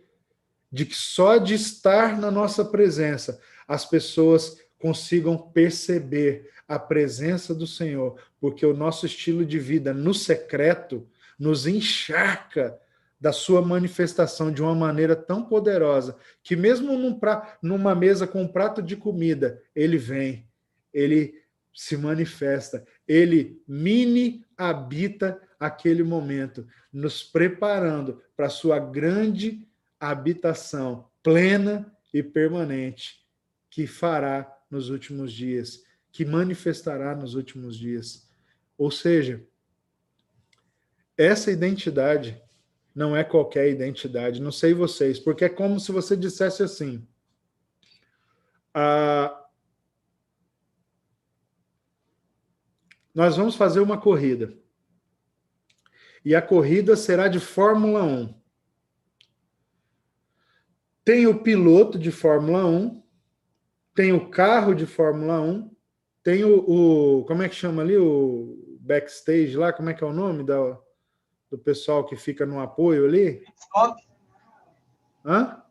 de que só de estar na nossa presença as pessoas consigam perceber a presença do Senhor, porque o nosso estilo de vida no secreto nos encharca da sua manifestação de uma maneira tão poderosa, que mesmo numa mesa com um prato de comida, ele vem, ele se manifesta, ele habita aquele momento, nos preparando para a sua grande habitação plena e permanente que fará nos últimos dias, que manifestará nos últimos dias. Ou seja, essa identidade não é qualquer identidade, não sei vocês, porque é como se você dissesse assim, nós vamos fazer uma corrida, e a corrida será de Fórmula 1. Tem o piloto de Fórmula 1, tem o carro de Fórmula 1, tem como é que chama ali, o backstage lá, como é que é o nome do pessoal que fica no apoio ali? Pit stop. Hã?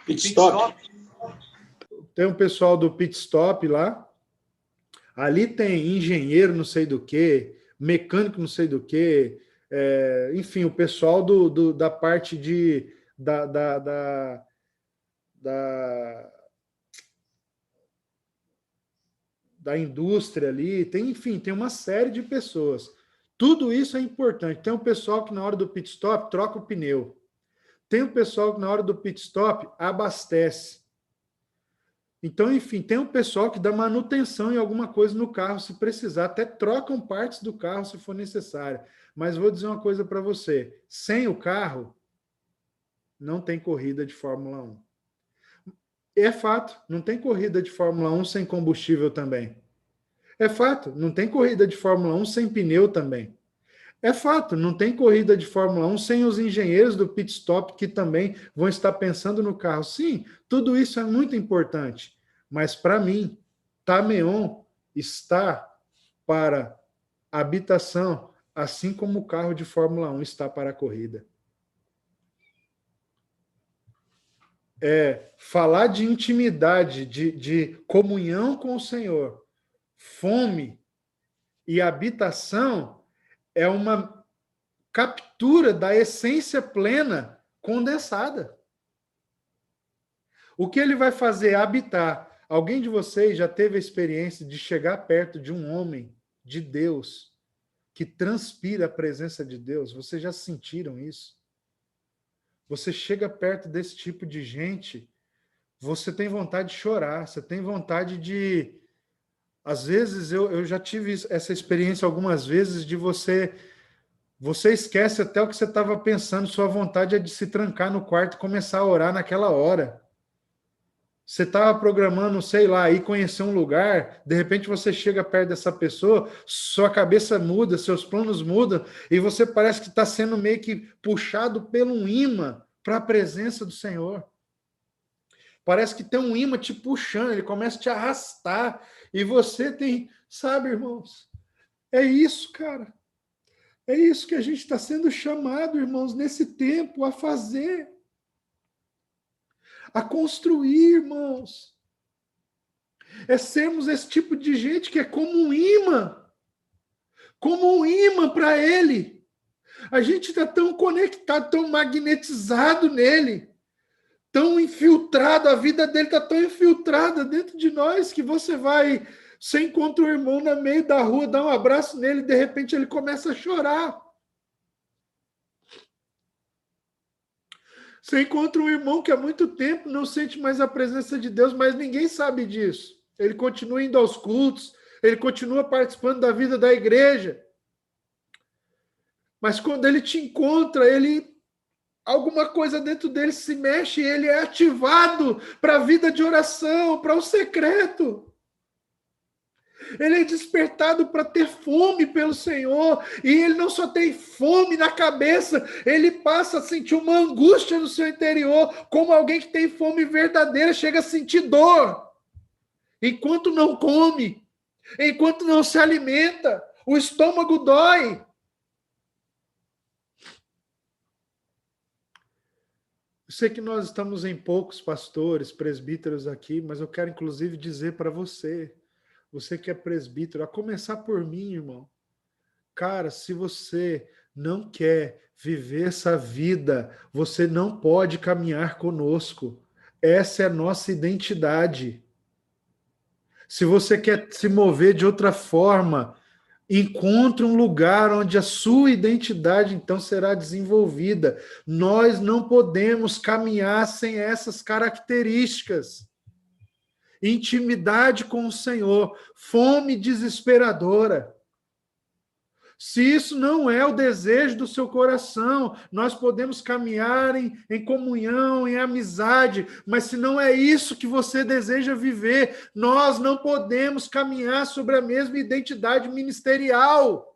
Pit stop. Tem o pessoal do pit stop lá. Ali tem engenheiro não sei do que, mecânico não sei do que, enfim, o pessoal da parte da indústria ali, enfim, tem uma série de pessoas. Tudo isso é importante. Tem um pessoal que na hora do pit stop troca o pneu. Tem um pessoal que na hora do pit stop abastece. Então, enfim, tem um pessoal que dá manutenção em alguma coisa no carro, se precisar, até trocam partes do carro se for necessário. Mas vou dizer uma coisa para você, sem o carro, não tem corrida de Fórmula 1. É fato, não tem corrida de Fórmula 1 sem combustível também. É fato, não tem corrida de Fórmula 1 sem pneu também. É fato, não tem corrida de Fórmula 1 sem os engenheiros do pit stop que também vão estar pensando no carro. Sim, tudo isso é muito importante. Mas, para mim, Tamion está para habitação, assim como o carro de Fórmula 1 está para a corrida. Falar de intimidade, de comunhão com o Senhor, fome e habitação é uma captura da essência plena condensada. O que ele vai fazer? Habitar. Alguém de vocês já teve a experiência de chegar perto de um homem de Deus que transpira a presença de Deus? Vocês já sentiram isso? Você chega perto desse tipo de gente, você tem vontade de chorar, você tem vontade de... Às vezes, eu já tive essa experiência algumas vezes de você esquece até o que você estava pensando, sua vontade é de se trancar no quarto e começar a orar naquela hora. Você estava programando, sei lá, ir conhecer um lugar, de repente você chega perto dessa pessoa, sua cabeça muda, seus planos mudam, e você parece que está sendo meio que puxado pelo um imã para a presença do Senhor. Parece que tem um imã te puxando, ele começa a te arrastar, e você tem, sabe, irmãos, é isso, cara. É isso que a gente está sendo chamado, irmãos, nesse tempo, a fazer. A construir, irmãos. É sermos esse tipo de gente que é como um imã. Como um imã para ele. A gente está tão conectado, tão magnetizado nele. Tão infiltrado, a vida dele está tão infiltrada dentro de nós que você encontra um irmão no meio da rua, dá um abraço nele e de repente ele começa a chorar. Você encontra um irmão que há muito tempo não sente mais a presença de Deus, mas ninguém sabe disso. Ele continua indo aos cultos, ele continua participando da vida da igreja. Mas quando ele te encontra, alguma coisa dentro dele se mexe, ele é ativado para a vida de oração, para o secreto. Ele é despertado para ter fome pelo Senhor, e ele não só tem fome na cabeça, ele passa a sentir uma angústia no seu interior, como alguém que tem fome verdadeira chega a sentir dor. Enquanto não come, enquanto não se alimenta, o estômago dói. Eu sei que nós estamos em poucos pastores, presbíteros aqui, mas eu quero inclusive dizer para você que é presbítero, a começar por mim, irmão. Cara, se você não quer viver essa vida, você não pode caminhar conosco. Essa é a nossa identidade. Se você quer se mover de outra forma, encontre um lugar onde a sua identidade então será desenvolvida. Nós não podemos caminhar sem essas características. Intimidade com o Senhor, fome desesperadora. Se isso não é o desejo do seu coração, nós podemos caminhar em comunhão, em amizade, mas se não é isso que você deseja viver, nós não podemos caminhar sobre a mesma identidade ministerial.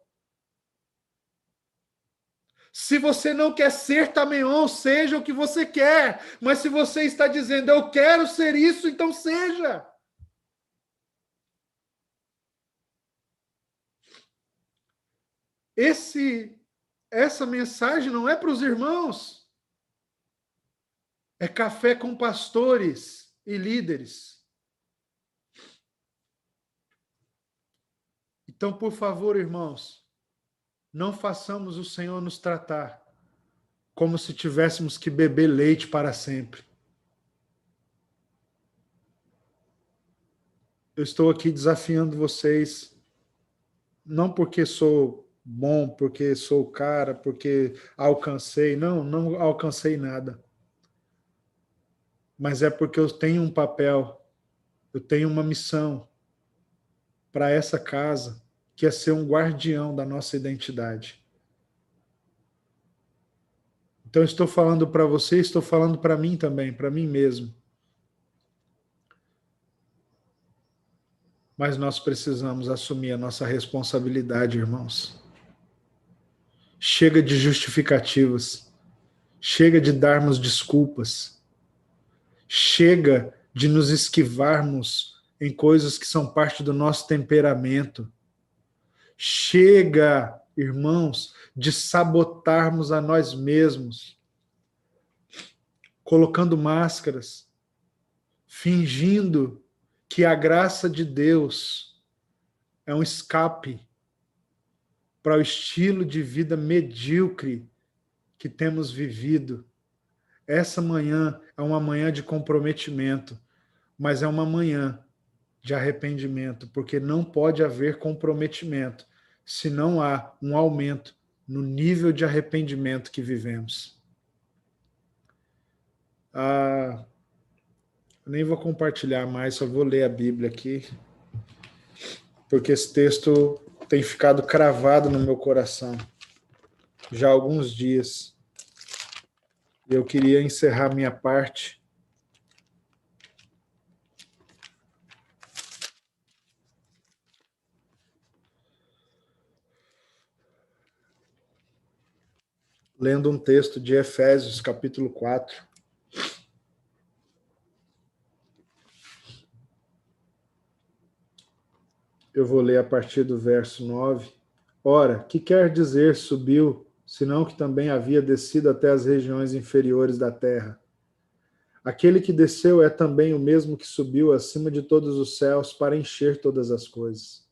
Se você não quer ser Tamion, seja o que você quer. Mas se você está dizendo, eu quero ser isso, então seja. Essa mensagem não é para os irmãos. É café com pastores e líderes. Então, por favor, irmãos, não façamos o Senhor nos tratar como se tivéssemos que beber leite para sempre. Eu estou aqui desafiando vocês, não porque sou bom, porque sou o cara, porque alcancei. Não alcancei nada. Mas é porque eu tenho um papel, eu tenho uma missão para essa casa, que é ser um guardião da nossa identidade. Então, eu estou falando para você, estou falando para mim também, para mim mesmo. Mas nós precisamos assumir a nossa responsabilidade, irmãos. Chega de justificativas. Chega de darmos desculpas. Chega de nos esquivarmos em coisas que são parte do nosso temperamento. Chega, irmãos, de sabotarmos a nós mesmos, colocando máscaras, fingindo que a graça de Deus é um escape para o estilo de vida medíocre que temos vivido. Essa manhã é uma manhã de comprometimento, mas é uma manhã de arrependimento, porque não pode haver comprometimento se não há um aumento no nível de arrependimento que vivemos. Eu nem vou compartilhar mais, só vou ler a Bíblia aqui, porque esse texto tem ficado cravado no meu coração já há alguns dias. E eu queria encerrar minha parte lendo um texto de Efésios, capítulo 4. Eu vou ler a partir do verso 9. Ora, que quer dizer subiu, senão que também havia descido até as regiões inferiores da terra? Aquele que desceu é também o mesmo que subiu acima de todos os céus para encher todas as coisas.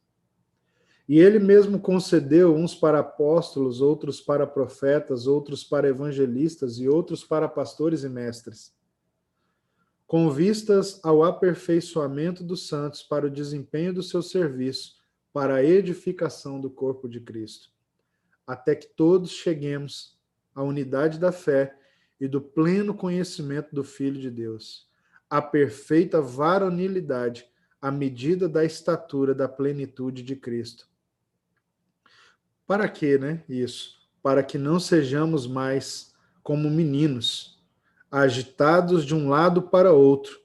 E ele mesmo concedeu uns para apóstolos, outros para profetas, outros para evangelistas e outros para pastores e mestres, com vistas ao aperfeiçoamento dos santos para o desempenho do seu serviço, para a edificação do corpo de Cristo, até que todos cheguemos à unidade da fé e do pleno conhecimento do Filho de Deus, à perfeita varonilidade, à medida da estatura da plenitude de Cristo. Para quê, né? Isso. Para que não sejamos mais como meninos, agitados de um lado para outro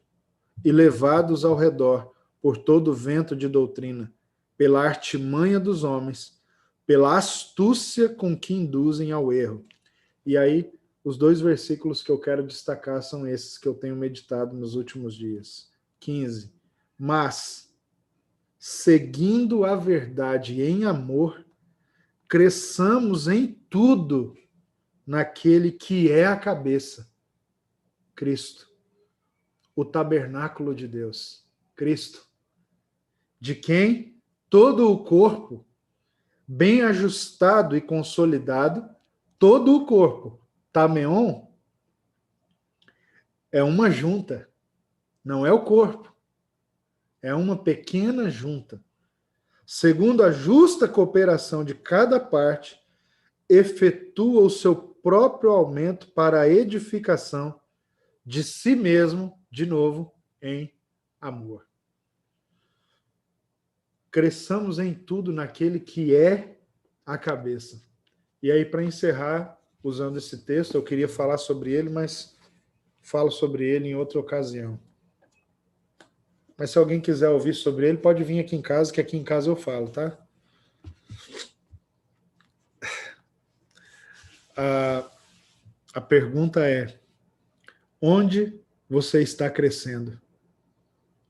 e levados ao redor por todo o vento de doutrina, pela artimanha dos homens, pela astúcia com que induzem ao erro. E aí, os 2 versículos que eu quero destacar são esses que eu tenho meditado nos últimos dias. 15. Mas, seguindo a verdade em amor, cresçamos em tudo naquele que é a cabeça, Cristo, o tabernáculo de Deus, Cristo, de quem todo o corpo, bem ajustado e consolidado, todo o corpo, tameon, é uma junta, não é o corpo, é uma pequena junta. Segundo a justa cooperação de cada parte, efetua o seu próprio aumento para a edificação de si mesmo, de novo, em amor. Cresçamos em tudo naquele que é a cabeça. E aí, para encerrar, usando esse texto, eu queria falar sobre ele, mas falo sobre ele em outra ocasião. Mas se alguém quiser ouvir sobre ele, pode vir aqui em casa, que aqui em casa eu falo, tá? A pergunta é: onde você está crescendo?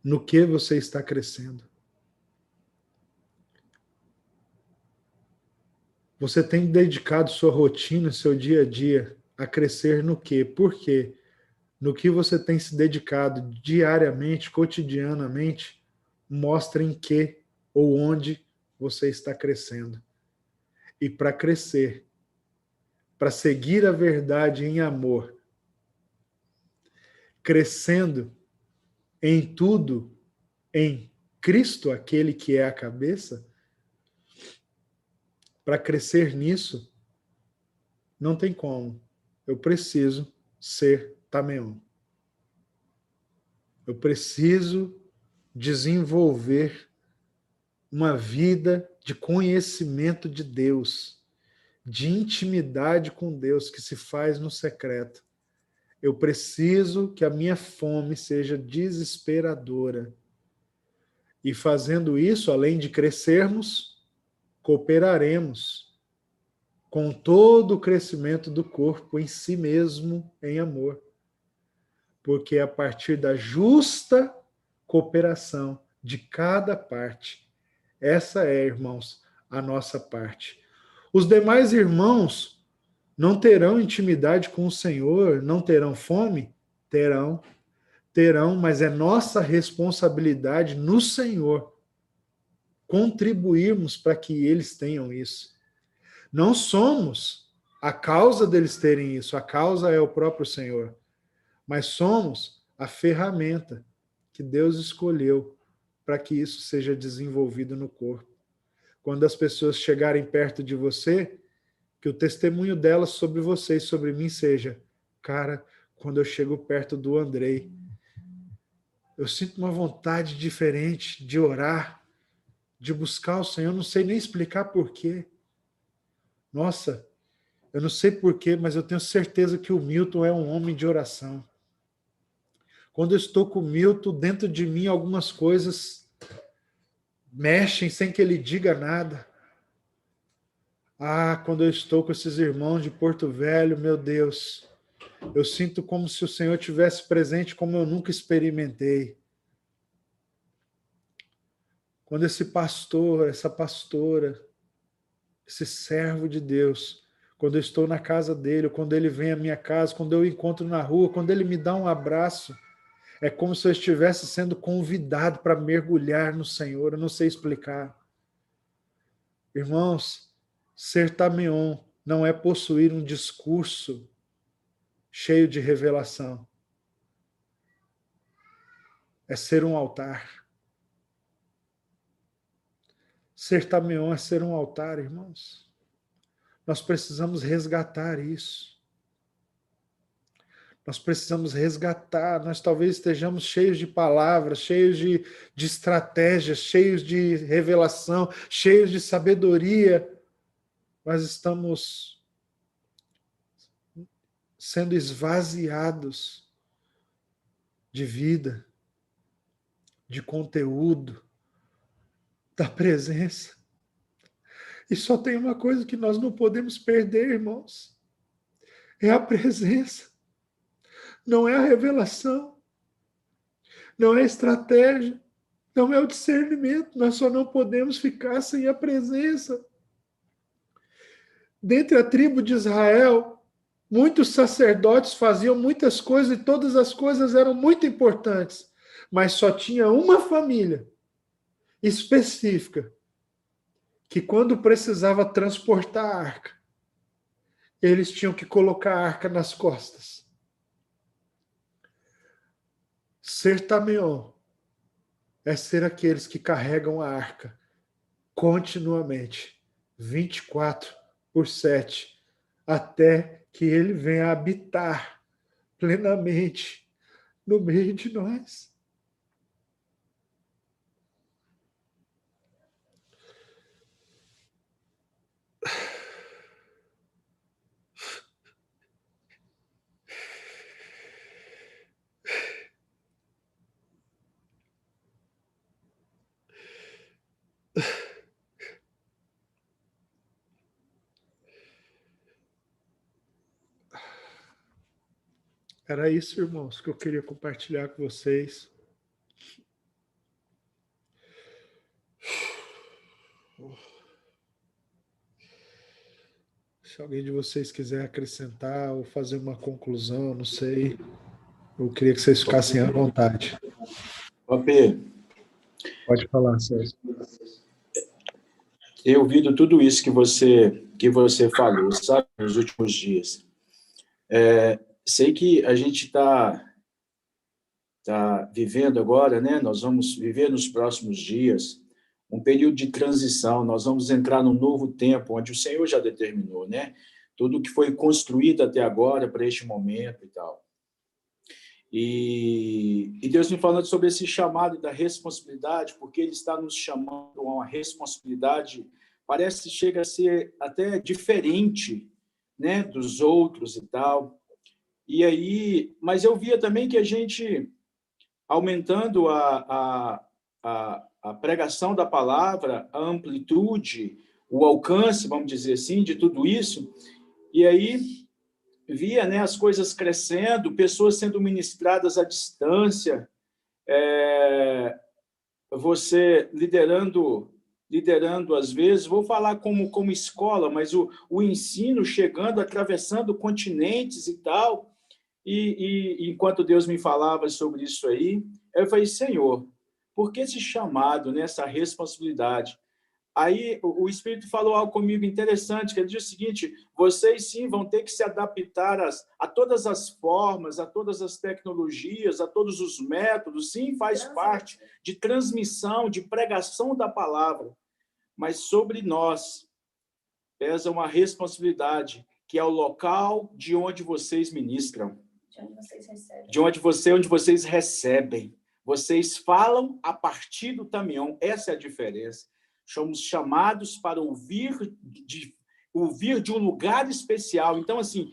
No que você está crescendo? Você tem dedicado sua rotina, seu dia a dia a crescer no quê? Por quê? No que você tem se dedicado diariamente, cotidianamente, mostra em que ou onde você está crescendo. E para crescer, para seguir a verdade em amor, crescendo em tudo, em Cristo, aquele que é a cabeça, para crescer nisso, não tem como. Eu preciso ser Tameon. Eu preciso desenvolver uma vida de conhecimento de Deus, de intimidade com Deus que se faz no secreto. Eu preciso que a minha fome seja desesperadora. E fazendo isso, além de crescermos, cooperaremos com todo o crescimento do corpo em si mesmo, em amor. Porque é a partir da justa cooperação de cada parte. Essa é, irmãos, a nossa parte. Os demais irmãos não terão intimidade com o Senhor, não terão fome? Terão, mas é nossa responsabilidade no Senhor contribuirmos para que eles tenham isso. Não somos a causa deles terem isso, a causa é o próprio Senhor, mas somos a ferramenta que Deus escolheu para que isso seja desenvolvido no corpo. Quando as pessoas chegarem perto de você, que o testemunho delas sobre você e sobre mim seja: cara, quando eu chego perto do Andrei, eu sinto uma vontade diferente de orar, de buscar o Senhor, eu não sei nem explicar por quê. Nossa, eu não sei por quê, mas eu tenho certeza que o Milton é um homem de oração. Quando eu estou com o Milton, dentro de mim algumas coisas mexem sem que ele diga nada. Ah, quando eu estou com esses irmãos de Porto Velho, meu Deus, eu sinto como se o Senhor estivesse presente como eu nunca experimentei. Quando esse pastor, essa pastora, esse servo de Deus, quando eu estou na casa dele, quando ele vem à minha casa, quando eu o encontro na rua, quando ele me dá um abraço, é como se eu estivesse sendo convidado para mergulhar no Senhor, eu não sei explicar. Irmãos, ser Tameon não é possuir um discurso cheio de revelação. É ser um altar. Ser Tameon é ser um altar, irmãos. Nós precisamos resgatar isso. Nós precisamos resgatar. Nós talvez estejamos cheios de palavras, cheios de estratégias, cheios de revelação, cheios de sabedoria. Nós estamos sendo esvaziados de vida, de conteúdo, da presença. E só tem uma coisa que nós não podemos perder, irmãos. É a presença. Não é a revelação. Não é a estratégia. Não é o discernimento. Nós só não podemos ficar sem a presença. Dentre a tribo de Israel, muitos sacerdotes faziam muitas coisas e todas as coisas eram muito importantes. Mas só tinha uma família específica que quando precisava transportar a arca, eles tinham que colocar a arca nas costas. Ser Tameon é ser aqueles que carregam a arca continuamente, 24/7, até que ele venha habitar plenamente no meio de nós. Era isso, irmãos, que eu queria compartilhar com vocês. Se alguém de vocês quiser acrescentar ou fazer uma conclusão, não sei. Eu queria que vocês ficassem à vontade. Ô, Pedro, Pode falar, Sérgio. tenho ouvido tudo isso que você falou, sabe, nos últimos dias. Sei que a gente está vivendo agora, né? Nós vamos viver nos próximos dias um período de transição, nós vamos entrar num novo tempo, onde o Senhor já determinou, né? Tudo que foi construído até agora, para este momento e tal. E Deus me falando sobre esse chamado da responsabilidade, porque Ele está nos chamando a uma responsabilidade, parece que chega a ser até diferente, né, dos outros e tal. E aí, mas eu via também que a gente, aumentando a pregação da palavra, a amplitude, o alcance, vamos dizer assim, de tudo isso, e aí via, né, as coisas crescendo, pessoas sendo ministradas à distância, você liderando às vezes, vou falar como escola, mas o ensino chegando, atravessando continentes e tal, e enquanto Deus me falava sobre isso aí, eu falei, Senhor, por que esse chamado, né, essa responsabilidade? Aí o Espírito falou algo comigo interessante, que ele diz o seguinte, vocês sim vão ter que se adaptar a todas as formas, a todas as tecnologias, a todos os métodos, sim, faz parte de transmissão, de pregação da palavra, mas sobre nós pesa uma responsabilidade, que é o local de onde vocês ministram, onde vocês recebem. Vocês falam a partir do Tamião, essa é a diferença. Somos chamados para ouvir de um lugar especial. Então, assim,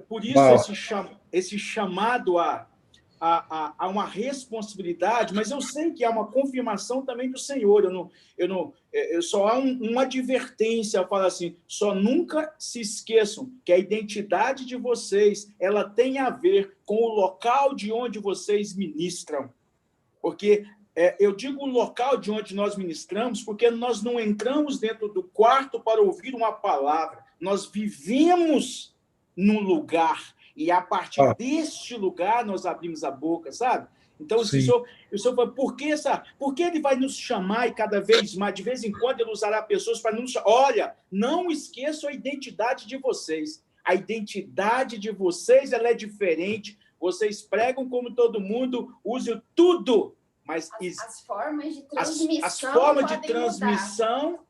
por isso esse chamado a uma responsabilidade, mas eu sei que há uma confirmação também do Senhor. Só há uma advertência, fala assim, só nunca se esqueçam que a identidade de vocês, ela tem a ver com o local de onde vocês ministram. Porque eu digo o local de onde nós ministramos, porque nós não entramos dentro do quarto para ouvir uma palavra, nós vivemos num lugar, e a partir deste lugar nós abrimos a boca, sabe? Então, o senhor fala, por que ele vai nos chamar e cada vez mais, de vez em quando ele usará pessoas para nos chamar? Olha, não esqueçam a identidade de vocês. A identidade de vocês, ela é diferente. Vocês pregam como todo mundo, usem tudo. Mas as formas de transmissão, as formas de transmissão,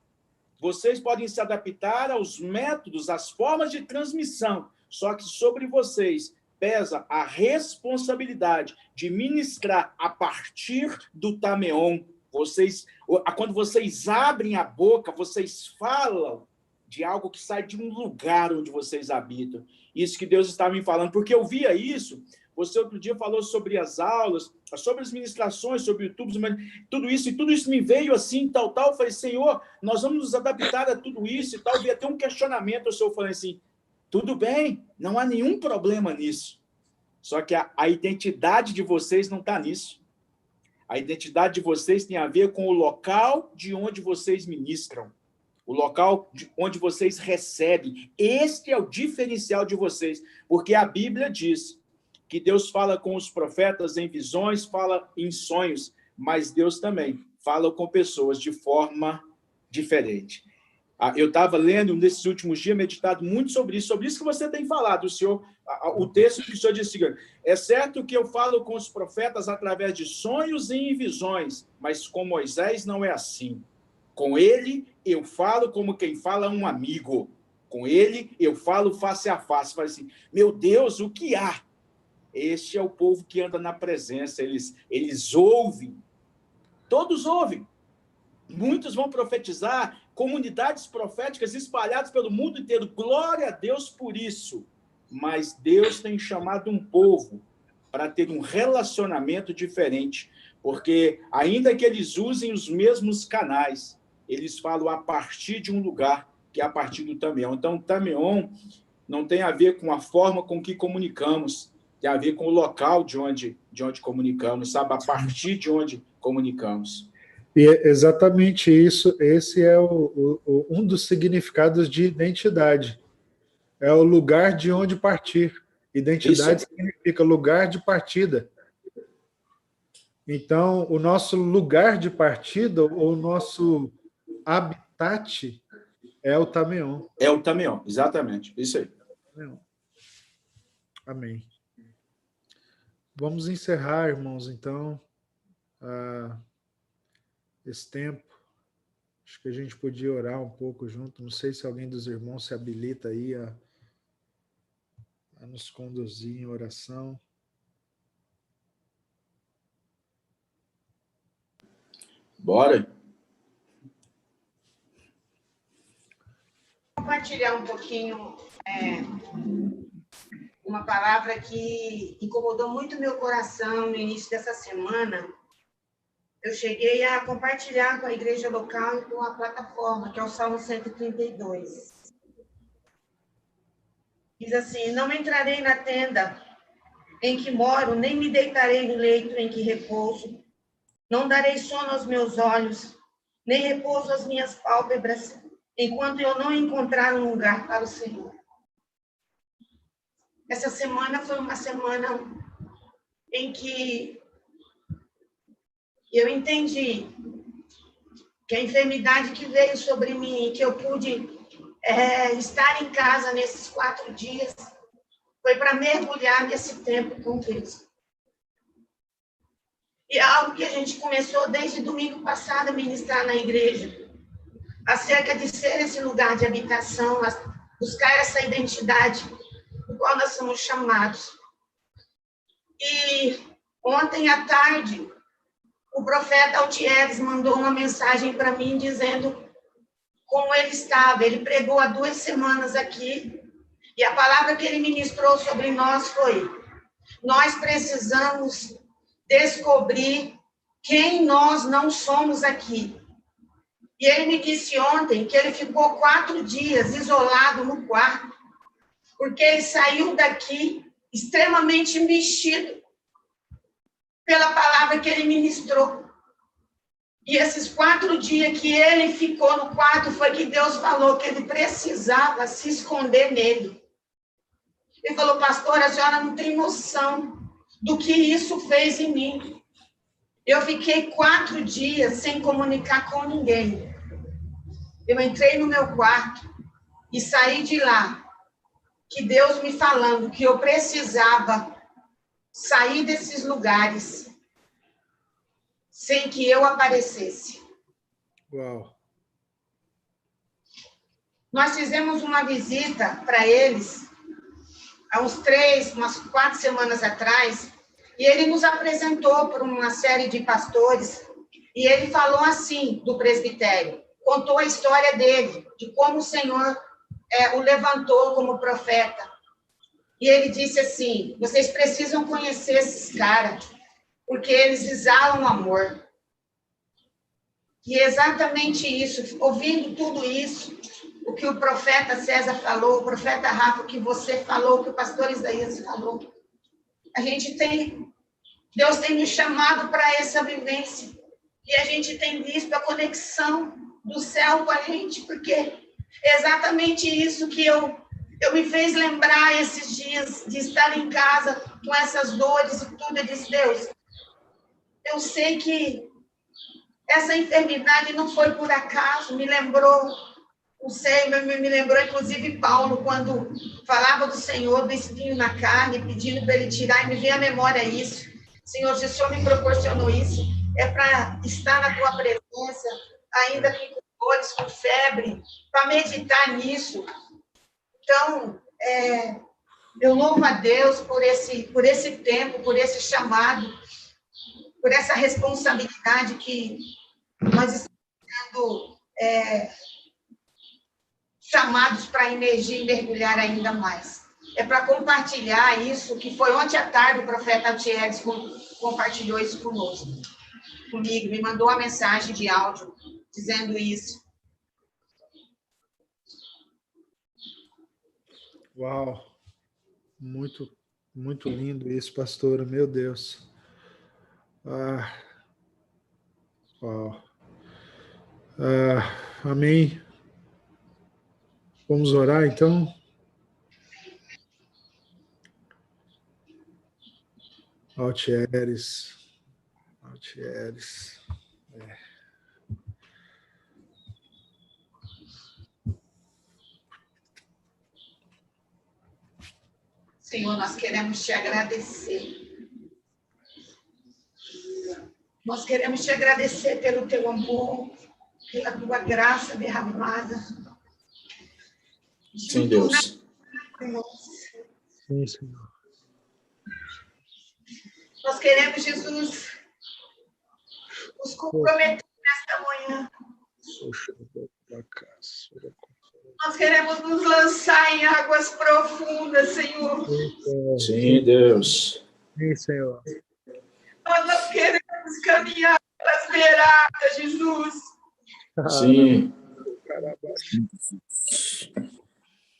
vocês podem se adaptar aos métodos, às formas de transmissão. Só que sobre vocês pesa a responsabilidade de ministrar a partir do Tameon. Quando vocês abrem a boca, vocês falam de algo que sai de um lugar onde vocês habitam. Isso que Deus está me falando, porque eu via isso. Você outro dia falou sobre as aulas, sobre as ministrações, sobre o YouTube, tudo isso me veio assim, tal. Eu falei, Senhor, nós vamos nos adaptar a tudo isso e tal. Havia até um questionamento, o Senhor falou assim, tudo bem, não há nenhum problema nisso. Só que a identidade de vocês não está nisso. A identidade de vocês tem a ver com o local de onde vocês ministram, o local onde vocês recebem. Este é o diferencial de vocês, porque a Bíblia diz que Deus fala com os profetas em visões, fala em sonhos, mas Deus também fala com pessoas de forma diferente. Eu estava lendo nesses últimos dias, meditado muito sobre isso que você tem falado, Senhor. O texto que o Senhor disse, é certo que eu falo com os profetas através de sonhos e em visões, mas com Moisés não é assim. Com ele, eu falo como quem fala a um amigo. Com ele, eu falo face a face. Falo assim, meu Deus, o que há? Este é o povo que anda na presença. Eles ouvem. Todos ouvem. Muitos vão profetizar, comunidades proféticas espalhadas pelo mundo inteiro. Glória a Deus por isso. Mas Deus tem chamado um povo para ter um relacionamento diferente, porque ainda que eles usem os mesmos canais, eles falam a partir de um lugar, que é a partir do Tameon. Então, o Tameon não tem a ver com a forma com que comunicamos, tem a ver com o local de onde comunicamos, sabe? A partir de onde comunicamos. E é exatamente isso, esse é um dos significados de identidade. É o lugar de onde partir. Identidade significa lugar de partida. Então, o nosso lugar de partida, ou o nosso habitat é o Tameon. É o Tameon, exatamente. Isso aí. Amém. Vamos encerrar, irmãos, então, esse tempo. Acho que a gente podia orar um pouco junto. Não sei se alguém dos irmãos se habilita aí a nos conduzir em oração. Bora. Compartilhar um pouquinho uma palavra que incomodou muito meu coração no início dessa semana. Eu cheguei a compartilhar com a igreja local e com a plataforma, que é o Salmo 132. Diz assim: não entrarei na tenda em que moro, nem me deitarei no leito em que repouso. Não darei sono aos meus olhos, nem repouso às minhas pálpebras, enquanto eu não encontrar um lugar para o Senhor. Essa semana foi uma semana em que eu entendi que a enfermidade que veio sobre mim, que eu pude estar em casa nesses 4 dias, foi para mergulhar nesse tempo com Deus. E é algo que a gente começou desde domingo passado a ministrar na igreja, acerca de ser esse lugar de habitação, buscar essa identidade do qual nós somos chamados. E ontem à tarde, o profeta Altieres mandou uma mensagem para mim dizendo como ele estava. Ele pregou há 2 semanas aqui, e a palavra que ele ministrou sobre nós foi: nós precisamos descobrir quem nós não somos aqui. E ele me disse ontem que ele ficou 4 dias isolado no quarto, porque ele saiu daqui extremamente mexido pela palavra que ele ministrou. E esses 4 dias que ele ficou no quarto foi que Deus falou que ele precisava se esconder nele. Ele falou: pastora, a senhora não tem noção do que isso fez em mim. Eu fiquei 4 dias sem comunicar com ninguém. Eu entrei no meu quarto e saí de lá, que Deus me falando que eu precisava sair desses lugares sem que eu aparecesse. Uau. Nós fizemos uma visita para eles há umas 4 semanas atrás, e ele nos apresentou para uma série de pastores, e ele falou assim do presbitério, contou a história dele, de como o Senhor o levantou como profeta. E ele disse assim: vocês precisam conhecer esses caras, porque eles exalam amor. E exatamente isso, ouvindo tudo isso, o que o profeta César falou, o profeta Rafa, o que você falou, o que o pastor Isaías falou, Deus tem nos chamado para essa vivência, e a gente tem visto a conexão do céu com a gente, porque é exatamente isso que eu me fez lembrar esses dias, de estar em casa com essas dores e tudo. Eu disse: Deus, eu sei que essa enfermidade não foi por acaso, me lembrou me lembrou inclusive Paulo, quando falava do Senhor, do espinho na carne, pedindo para ele tirar, e me veio à memória isso. Senhor, se o Senhor me proporcionou isso, é para estar na tua presença, ainda que com dores, com febre, para meditar nisso. Então, eu louvo a Deus por esse tempo, por esse chamado, por essa responsabilidade que nós estamos sendo chamados para emergir e mergulhar ainda mais. É para compartilhar isso, que foi ontem à tarde o profeta Altieres compartilhou isso comigo, me mandou uma mensagem de áudio dizendo isso. Uau! Muito, muito lindo isso, pastora, meu Deus. Uau. Amém. Vamos orar, então? Altieres. Senhor, nós queremos te agradecer. Nós queremos te agradecer pelo teu amor, pela tua graça derramada. Sim, Deus. Sim, Senhor. Nós queremos, Jesus, nos comprometer nesta manhã. Nós queremos nos lançar em águas profundas, Senhor. Sim, Deus. Sim, Senhor. Nós não queremos caminhar pelas beiradas, Jesus. Sim.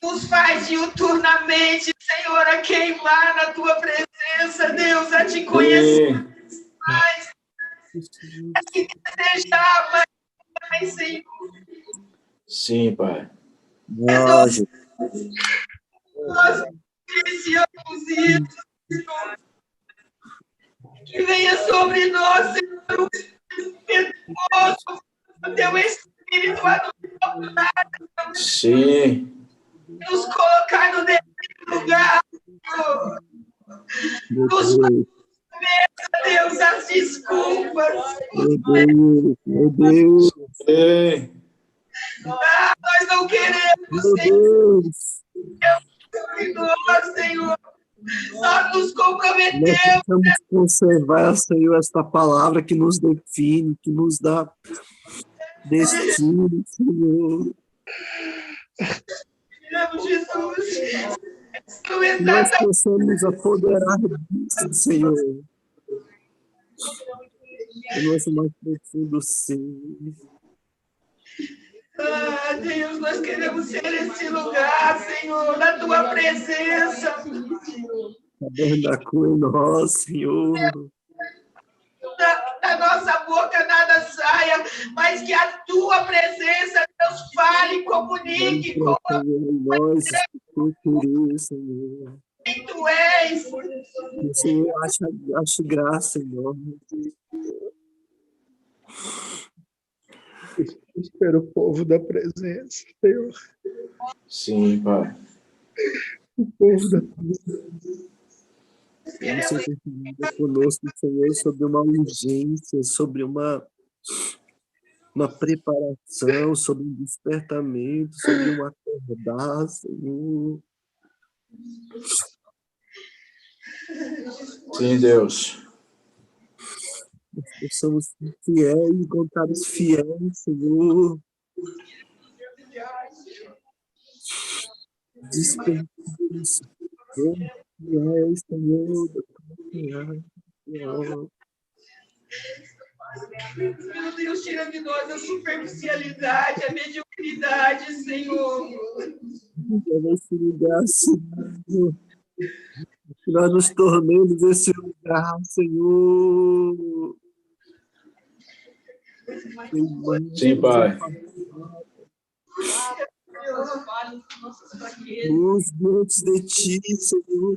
Nos faz diuturnamente, Senhor, a queimar na tua presença, Deus, a te conhecer mais, a te desejar mais, Senhor. Sim, Pai. Nós apreciamos isso, Senhor. Que venha sobre nós, Senhor, o teu Espírito adorado. Sim. Nos colocar no devido lugar, Senhor. Nos faça, Deus, as desculpas. Meu Deus. Sim. Nós não queremos, Meu Senhor, Senhor. Nós nos Nós comprometemos. precisamos conservar, Senhor, esta palavra que nos define, que nos dá destino, Senhor. Jesus. Nós possamos apoderar disso, Senhor. O nosso mais profundo ser. Ah, Deus, nós queremos ser esse lugar, Senhor, na tua presença. Tabernáculo em nós, Senhor. Da nossa boca nada saia, mas que a tua presença, Deus, fale e comunique com nós, Senhor. quem tu és. Que o Senhor ache graça em nós. Espero o povo da presença, Senhor. Sim, Pai. O povo da presença. Você tem falado conosco, Senhor, sobre uma urgência, sobre uma preparação, sobre um despertamento, sobre um acordar, Senhor. Sim, Deus. Nós possamos ser fiéis, encontrar os fiéis, Senhor. Despertamos, fiéis, Senhor. Meu Deus, tira de nós a superficialidade, a mediocridade, Senhor. Esse lugar, Senhor. Que nós nos tornemos esse lugar, Senhor. Sim, Pai. Luz diante de ti, Senhor.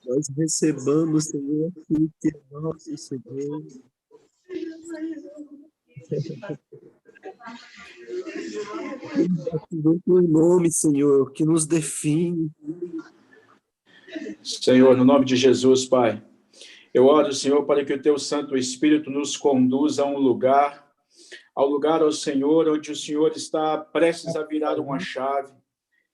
Nós recebamos, Senhor, aquilo que é nosso, Senhor. O nome, Senhor, que nos define. Senhor, no nome de Jesus, Pai, eu oro, Senhor, para que o Teu Santo Espírito nos conduza a um lugar, ao Senhor, onde o Senhor está prestes a virar uma chave.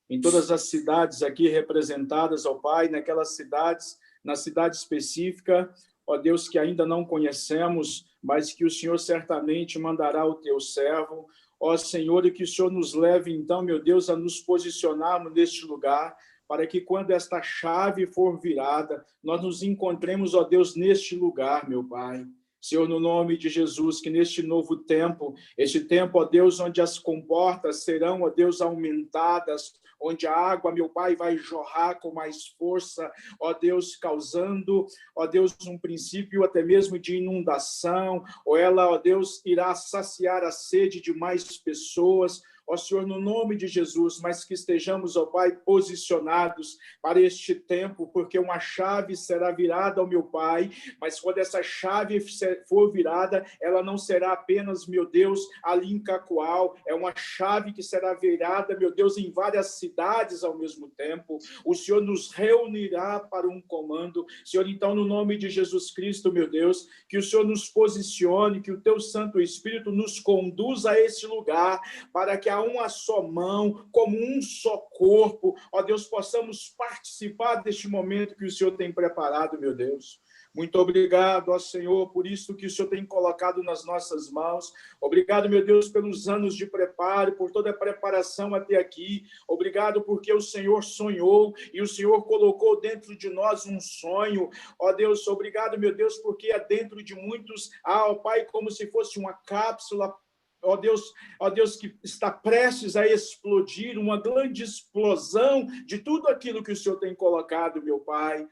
Em todas as cidades aqui representadas, ó Pai, naquelas cidades, na cidade específica, ó Deus, que ainda não conhecemos, mas que o Senhor certamente mandará o Teu servo, ó Senhor, e que o Senhor nos leve, então, meu Deus, a nos posicionarmos neste lugar, para que quando esta chave for virada, nós nos encontremos, ó Deus, neste lugar, meu Pai. Senhor, no nome de Jesus, que neste novo tempo, este tempo, ó Deus, onde as comportas serão, ó Deus, aumentadas, onde a água, meu Pai, vai jorrar com mais força, ó Deus, causando, ó Deus, um princípio até mesmo de inundação, ou ela, ó Deus, irá saciar a sede de mais pessoas, ó Senhor, no nome de Jesus, mas que estejamos, ó Pai, posicionados para este tempo, porque uma chave será virada ao meu Pai, mas quando essa chave for virada, ela não será apenas, meu Deus, ali em Cacoal, é uma chave que será virada, meu Deus, em várias cidades ao mesmo tempo. O Senhor nos reunirá para um comando. Senhor, então, no nome de Jesus Cristo, meu Deus, que o Senhor nos posicione, que o Teu Santo Espírito nos conduza a esse lugar, para que a uma só mão, como um só corpo, ó Deus, possamos participar deste momento que o Senhor tem preparado, meu Deus. Muito obrigado, ó Senhor, por isso que o Senhor tem colocado nas nossas mãos. Obrigado, meu Deus, pelos anos de preparo, por toda a preparação até aqui. Obrigado porque o Senhor sonhou e o Senhor colocou dentro de nós um sonho. Ó Deus, obrigado, meu Deus, porque é dentro de muitos, ó Pai, como se fosse uma cápsula, ó Deus, que está prestes a explodir, uma grande explosão de tudo aquilo que o Senhor tem colocado, meu Pai.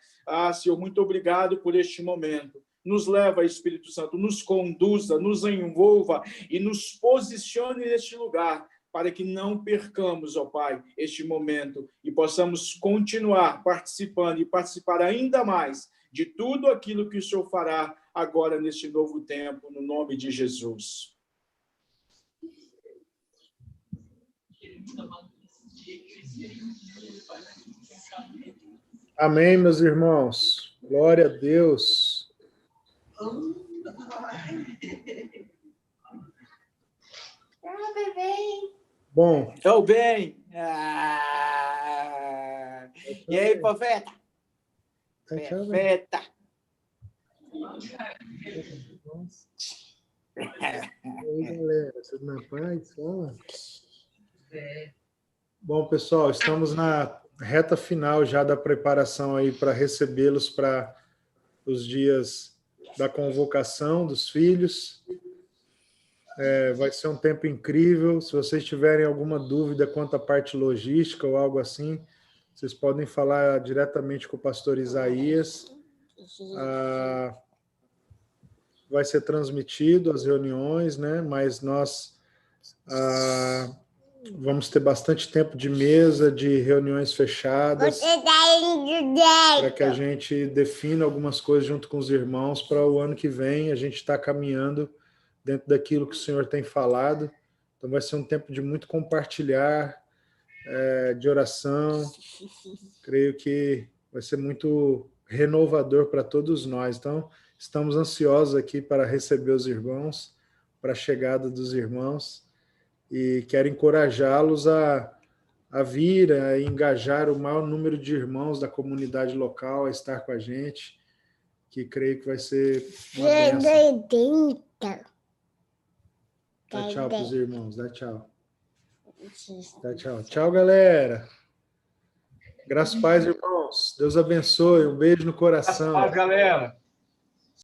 Senhor, muito obrigado por este momento. Nos leva, Espírito Santo, nos conduza, nos envolva e nos posicione neste lugar, para que não percamos, ó Pai, este momento e possamos continuar participando e participar ainda mais de tudo aquilo que o Senhor fará agora neste novo tempo, no nome de Jesus. Amém, meus irmãos. Glória a Deus. Bebê. Bom. Tô bem. E aí, profeta? Profeta. E aí, galera, tudo na paz? Fala. Bom, pessoal, estamos na reta final já da preparação aí para recebê-los para os dias da convocação dos filhos. Vai ser um tempo incrível. Se vocês tiverem alguma dúvida quanto à parte logística ou algo assim, vocês podem falar diretamente com o pastor Isaías. Vai ser transmitido as reuniões, né? Mas nós vamos ter bastante tempo de mesa, de reuniões fechadas, para que a gente defina algumas coisas junto com os irmãos para o ano que vem a gente estar caminhando dentro daquilo que o Senhor tem falado. Então vai ser um tempo de muito compartilhar, de oração. Creio que vai ser muito renovador para todos nós. Então, estamos ansiosos aqui para receber os irmãos, para a chegada dos irmãos, e quero encorajá-los a vir, a engajar o maior número de irmãos da comunidade local a estar com a gente, que creio que vai ser uma bênção. Dá tchau para os irmãos, dá tchau. Dá tchau. Tchau, galera. Graças a paz, irmãos. Deus abençoe. Um beijo no coração. Graças a Deus, galera.